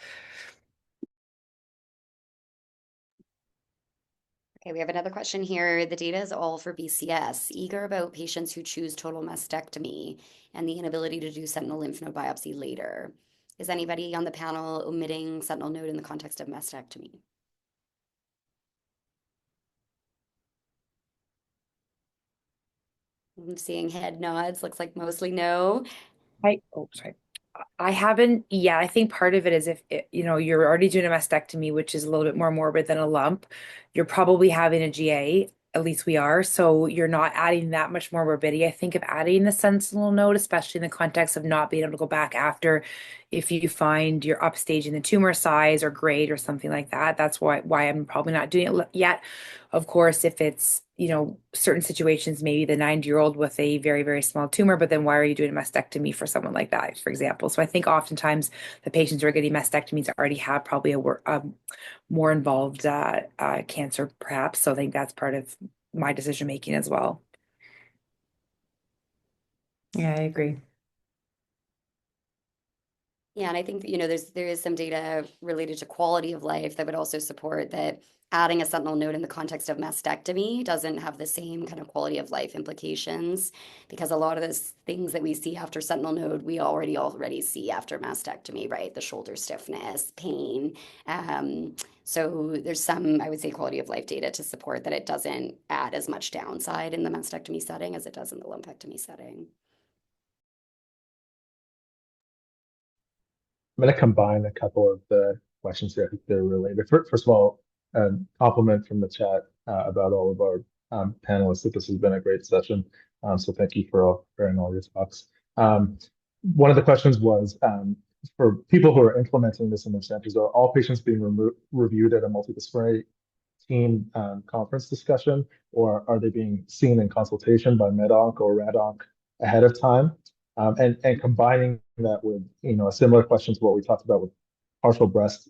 Okay, we have another question here. The data is all for BCS, eager about patients who choose total mastectomy and the inability to do sentinel lymph node biopsy later. Is anybody on the panel omitting sentinel node in the context of mastectomy? I'm seeing head nods, looks like mostly no. Sorry. I haven't, yeah, I think part of it is if, you're already doing a mastectomy, which is a little bit more morbid than a lump, you're probably having a GA, at least we are. So you're not adding that much more morbidity. I think of adding the sentinel node, especially in the context of not being able to go back after, if you find you're upstaging the tumor size or grade or something like that. That's why I'm probably not doing it yet. Of course, if it's, certain situations, maybe the 90-year-old with a very, very small tumor, but then why are you doing a mastectomy for someone like that, for example? So I think oftentimes the patients who are getting mastectomies already have probably a more involved cancer, perhaps. So I think that's part of my decision making as well. Yeah, I agree. Yeah, and I think, there is some data related to quality of life that would also support that adding a sentinel node in the context of mastectomy doesn't have the same kind of quality of life implications, because a lot of those things that we see after sentinel node, we already see after mastectomy, right? The shoulder stiffness, pain. So there's some, I would say, quality of life data to support that it doesn't add as much downside in the mastectomy setting as it does in the lumpectomy setting. I'm going to combine a couple of the questions here. I think they're related. First of all, compliment from the chat about all of our panelists that this has been a great session. So thank you for sharing all your talks. One of the questions was, for people who are implementing this in their centers, are all patients being reviewed at a multidisciplinary team conference discussion, or are they being seen in consultation by MedOnc or RadOnc ahead of time? And combining that with a similar question to what we talked about with partial breast,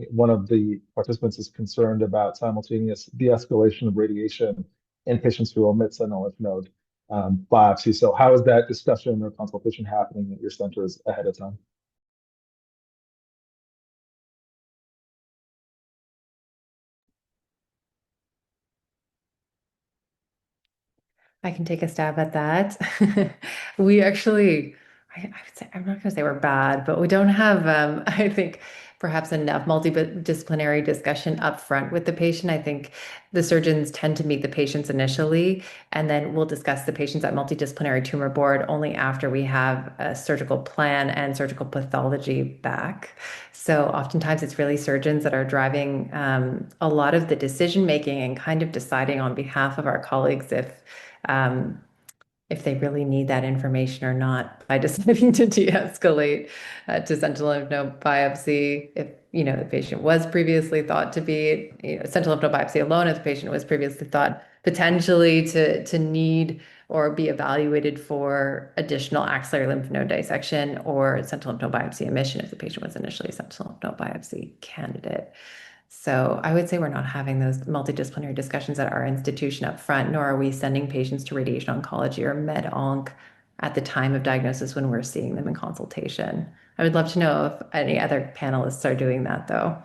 one of the participants is concerned about simultaneous de-escalation of radiation in patients who omit sentinel lymph node biopsy. So how is that discussion or consultation happening at your centers ahead of time? I can take a stab at that. We actually I would say, I'm not going to say we're bad, but we don't have, I think, perhaps enough multidisciplinary discussion up front with the patient. I think the surgeons tend to meet the patients initially, and then we'll discuss the patients at multidisciplinary tumor board only after we have a surgical plan and surgical pathology back. So oftentimes it's really surgeons that are driving a lot of the decision making and kind of deciding on behalf of our colleagues um, if they really need that information or not by deciding to de-escalate to sentinel lymph node biopsy. If, the patient was previously thought to be, sentinel lymph node biopsy alone, if the patient was previously thought potentially to need or be evaluated for additional axillary lymph node dissection or sentinel lymph node biopsy emission if the patient was initially a sentinel lymph node biopsy candidate. So I would say we're not having those multidisciplinary discussions at our institution up front, nor are we sending patients to radiation oncology or med onc at the time of diagnosis when we're seeing them in consultation. I would love to know if any other panelists are doing that, though.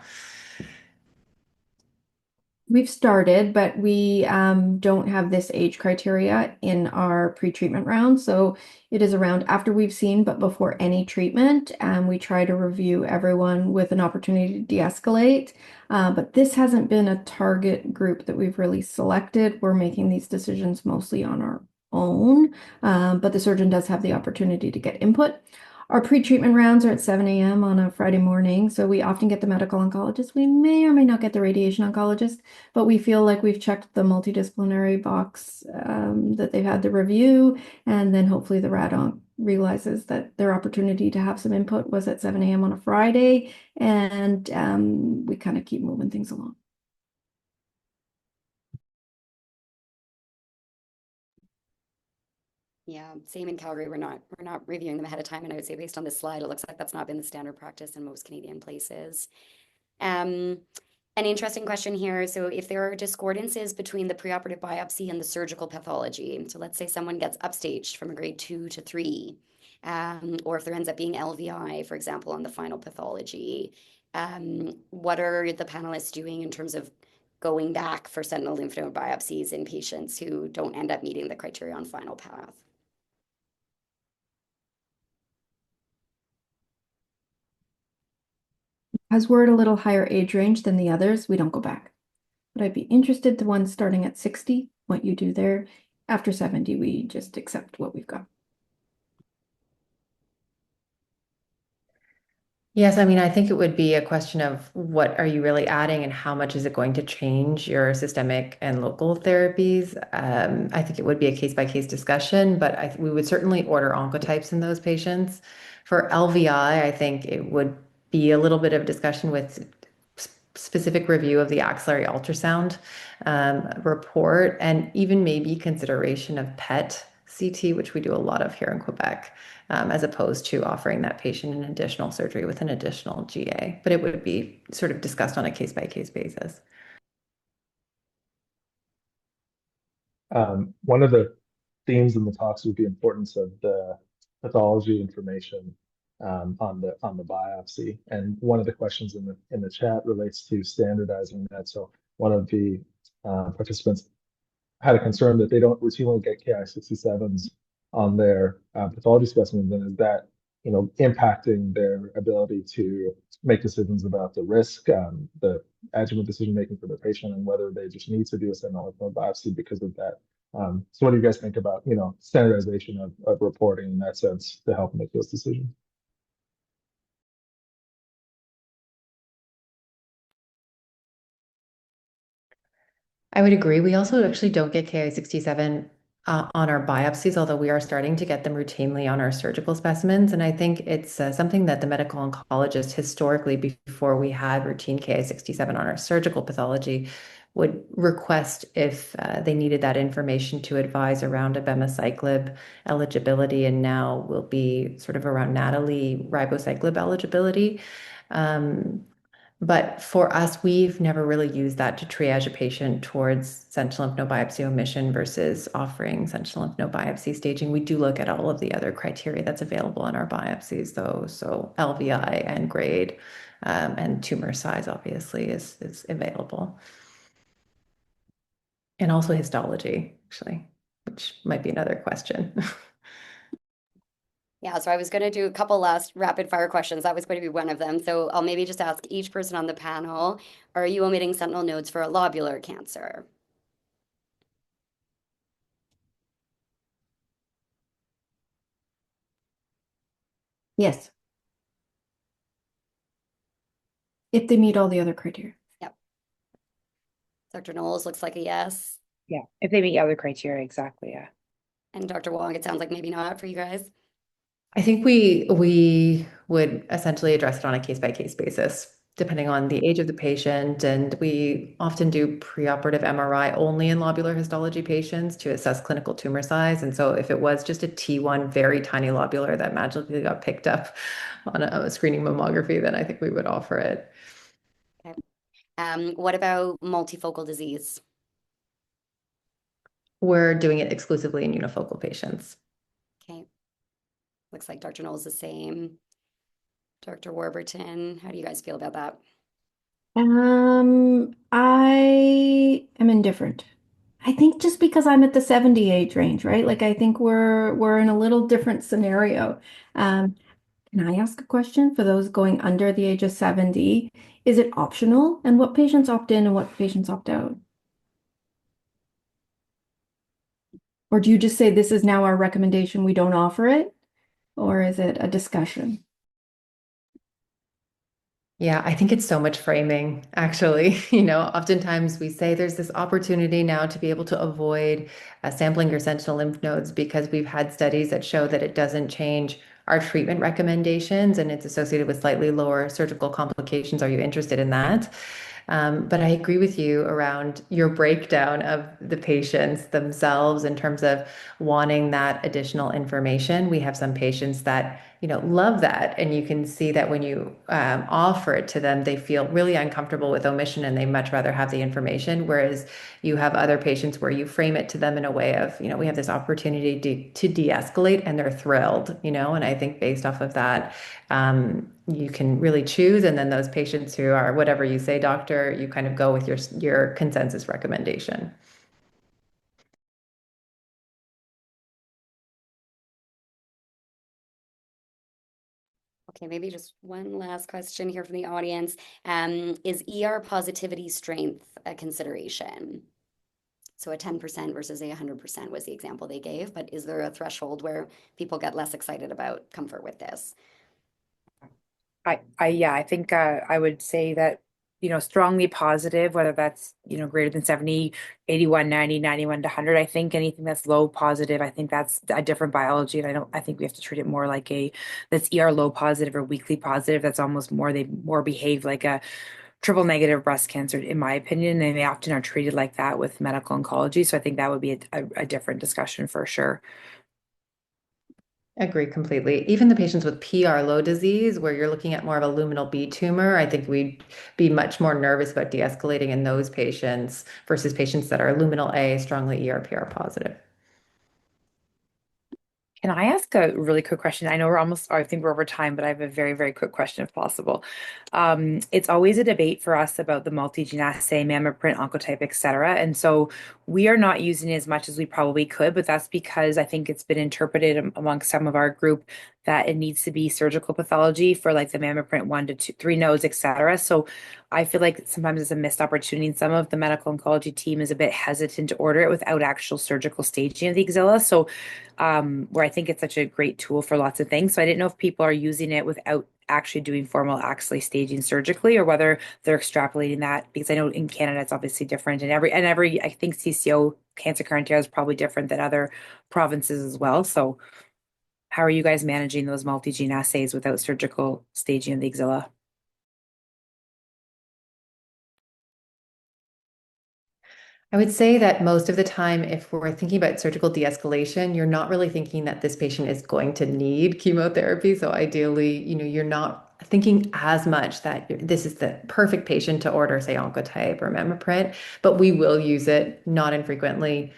We've started, but we don't have this age criteria in our pre-treatment round. So it is around after we've seen, but before any treatment. We try to review everyone with an opportunity to de-escalate. But this hasn't been a target group that we've really selected. We're making these decisions mostly on our own, but the surgeon does have the opportunity to get input. Our pre-treatment rounds are at 7 a.m. on a Friday morning, so we often get the medical oncologist. We may or may not get the radiation oncologist, but we feel like we've checked the multidisciplinary box that they've had the review, and then hopefully the rad onc realizes that their opportunity to have some input was at 7 a.m. on a Friday, and we kind of keep moving things along. Yeah, same in Calgary. We're not reviewing them ahead of time, and I would say based on this slide, it looks like that's not been the standard practice in most Canadian places. An interesting question here. So if there are discordances between the preoperative biopsy and the surgical pathology, so let's say someone gets upstaged from a grade 2 to 3, or if there ends up being LVI, for example, on the final pathology, what are the panelists doing in terms of going back for sentinel lymph node biopsies in patients who don't end up meeting the criteria on final path? As we're at a little higher age range than the others, we don't go back. But I'd be interested, the ones starting at 60, what you do there. After 70, we just accept what we've got. Yes, I mean, I think it would be a question of what are you really adding and how much is it going to change your systemic and local therapies. I think it would be a case-by-case discussion, but we would certainly order oncotypes in those patients. For LVI, I think it would be a little bit of discussion with specific review of the axillary ultrasound report and even maybe consideration of PET CT, which we do a lot of here in Quebec, as opposed to offering that patient an additional surgery with an additional GA. But it would be sort of discussed on a case-by-case basis. One of the themes in the talks was the importance of the pathology information on the biopsy. And one of the questions in the chat relates to standardizing that. So one of the participants had a concern that they don't routinely get Ki-67s on their pathology specimens, and is that impacting their ability to make decisions about the risk, the adjuvant decision making for the patient, and whether they just need to do a sentinel lymph node biopsy because of that. So what do you guys think about standardization of reporting in that sense to help make those decisions? I would agree. We also actually don't get Ki-67 on our biopsies, although we are starting to get them routinely on our surgical specimens. And I think it's something that the medical oncologist historically, before we had routine Ki-67 on our surgical pathology, would request if they needed that information to advise around abemaciclib eligibility, and now will be sort of around NATALEE ribociclib eligibility. But for us, we've never really used that to triage a patient towards sentinel lymph node biopsy omission versus offering sentinel lymph node biopsy staging. We do look at all of the other criteria that's available in our biopsies, though. So LVI and grade and tumor size, obviously, is available. And also histology, actually, which might be another question. Yeah, so I was going to do a couple last rapid fire questions. That was going to be one of them. So I'll maybe just ask each person on the panel, are you omitting sentinel nodes for a lobular cancer? Yes, if they meet all the other criteria. Yep. Dr. Knowles looks like a yes. Yeah, if they meet other criteria, exactly, yeah. And Dr. Wong, it sounds like maybe not for you guys. I think we would essentially address it on a case-by-case basis, depending on the age of the patient. And we often do preoperative MRI only in lobular histology patients to assess clinical tumor size. And so if it was just a T1 very tiny lobular that magically got picked up on a screening mammography, then I think we would offer it. Okay. What about multifocal disease? We're doing it exclusively in unifocal patients. Okay. Looks like Dr. Knowles the same. Dr. Warburton, how do you guys feel about that? I am indifferent. I think just because I'm at the 70 age range, right? Like I think we're in a little different scenario. Can I ask a question for those going under the age of 70? Is it optional? And what patients opt in and what patients opt out? Or do you just say this is now our recommendation, we don't offer it? Or is it a discussion? Yeah, I think it's so much framing, actually. Oftentimes we say there's this opportunity now to be able to avoid sampling your sentinel lymph nodes because we've had studies that show that it doesn't change our treatment recommendations and it's associated with slightly lower surgical complications. Are you interested in that? But I agree with you around your breakdown of the patients themselves in terms of wanting that additional information. We have some patients that love that. And you can see that when you offer it to them, they feel really uncomfortable with omission and they much rather have the information. Whereas you have other patients where you frame it to them in a way of, we have this opportunity to de-escalate and they're thrilled, and I think based off of that, you can really choose. And then those patients who are whatever you say, doctor, you kind of go with your consensus recommendation. Okay, maybe just one last question here from the audience. Is ER positivity strength a consideration? So a 10% versus a 100% was the example they gave, but is there a threshold where people get less excited about comfort with this? I think I would say that, strongly positive, whether that's, greater than 70, 81, 90, 91 to 100. I think anything that's low positive, I think that's a different biology. And I think we have to treat it more like that's ER low positive or weakly positive. That's almost they more behave like a triple negative breast cancer, in my opinion. And they often are treated like that with medical oncology. So I think that would be a different discussion for sure. Agree completely. Even the patients with PR low disease, where you're looking at more of a luminal B tumor, I think we'd be much more nervous about de-escalating in those patients versus patients that are luminal A, strongly ER/PR positive. Can I ask a really quick question? I know I think we're over time, but I have a very, very quick question if possible. It's always a debate for us about the multi-gene assay, mammoprint, oncotype, et cetera. And so we are not using it as much as we probably could, but that's because I think it's been interpreted among some of our group that it needs to be surgical pathology for like the mammoprint 1 to 2, 3 nodes, et cetera. So I feel like sometimes it's a missed opportunity. And some of the medical oncology team is a bit hesitant to order it without actual surgical staging of the axilla. So where I think it's such a great tool for lots of things. So I didn't know if people are using it without actually doing formal axillary staging surgically or whether they're extrapolating that, because I know in Canada it's obviously different and every I think CCO cancer criteria is probably different than other provinces as well. So how are you guys managing those multi-gene assays without surgical staging of the axilla? I would say that most of the time, if we're thinking about surgical de-escalation, you're not really thinking that this patient is going to need chemotherapy. So ideally, you're not thinking as much that this is the perfect patient to order, say, oncotype or mammoprint, but we will use it not infrequently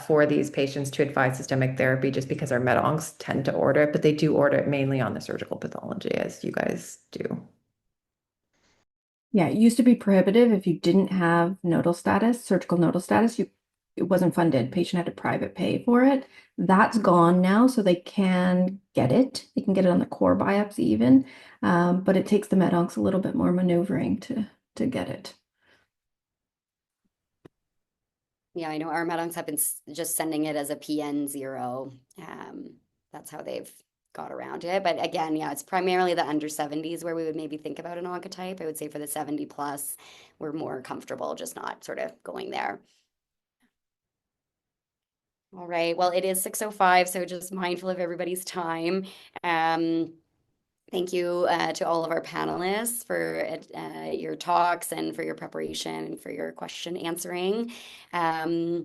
for these patients to advise systemic therapy just because our med oncs tend to order it, but they do order it mainly on the surgical pathology, as you guys do. Yeah, it used to be prohibitive if you didn't have nodal status, surgical nodal status. You it wasn't funded. Patient had to private pay for it. That's gone now, so they can get it. They can get it on the core biopsy even, but it takes the med oncs a little bit more maneuvering to get it. Yeah, I know our med oncs have been just sending it as a PN0. That's how they've got around it. But again, yeah, it's primarily the under 70s where we would maybe think about an oncotype. I would say for the 70 plus, we're more comfortable just not sort of going there. All right, well, it is 6:05, so just mindful of everybody's time. Thank you to all of our panelists for your talks and for your preparation and for your question answering. Dr.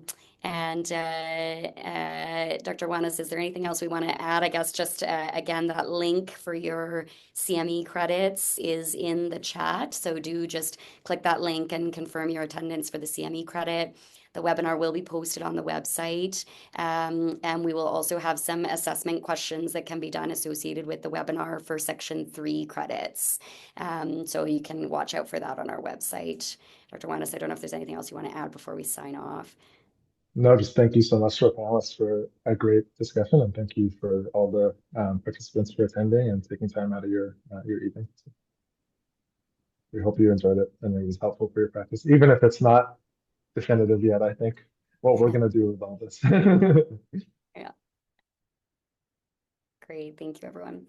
Wanis, is there anything else we want to add? I guess just again, that link for your CME credits is in the chat. So do just click that link and confirm your attendance for the CME credit. The webinar will be posted on the website, and we will also have some assessment questions that can be done associated with the webinar for Section 3 credits. So you can watch out for that on our website. Dr. Wanis, I don't know if there's anything else you want to add before we sign off. No, just thank you so much to our panelists for a great discussion, and thank you for all the participants for attending and taking time out of your evening. So we hope you enjoyed it and it was helpful for your practice, even if it's not definitive yet. I think what we're going to do with all this. Yeah. Great. Thank you, everyone.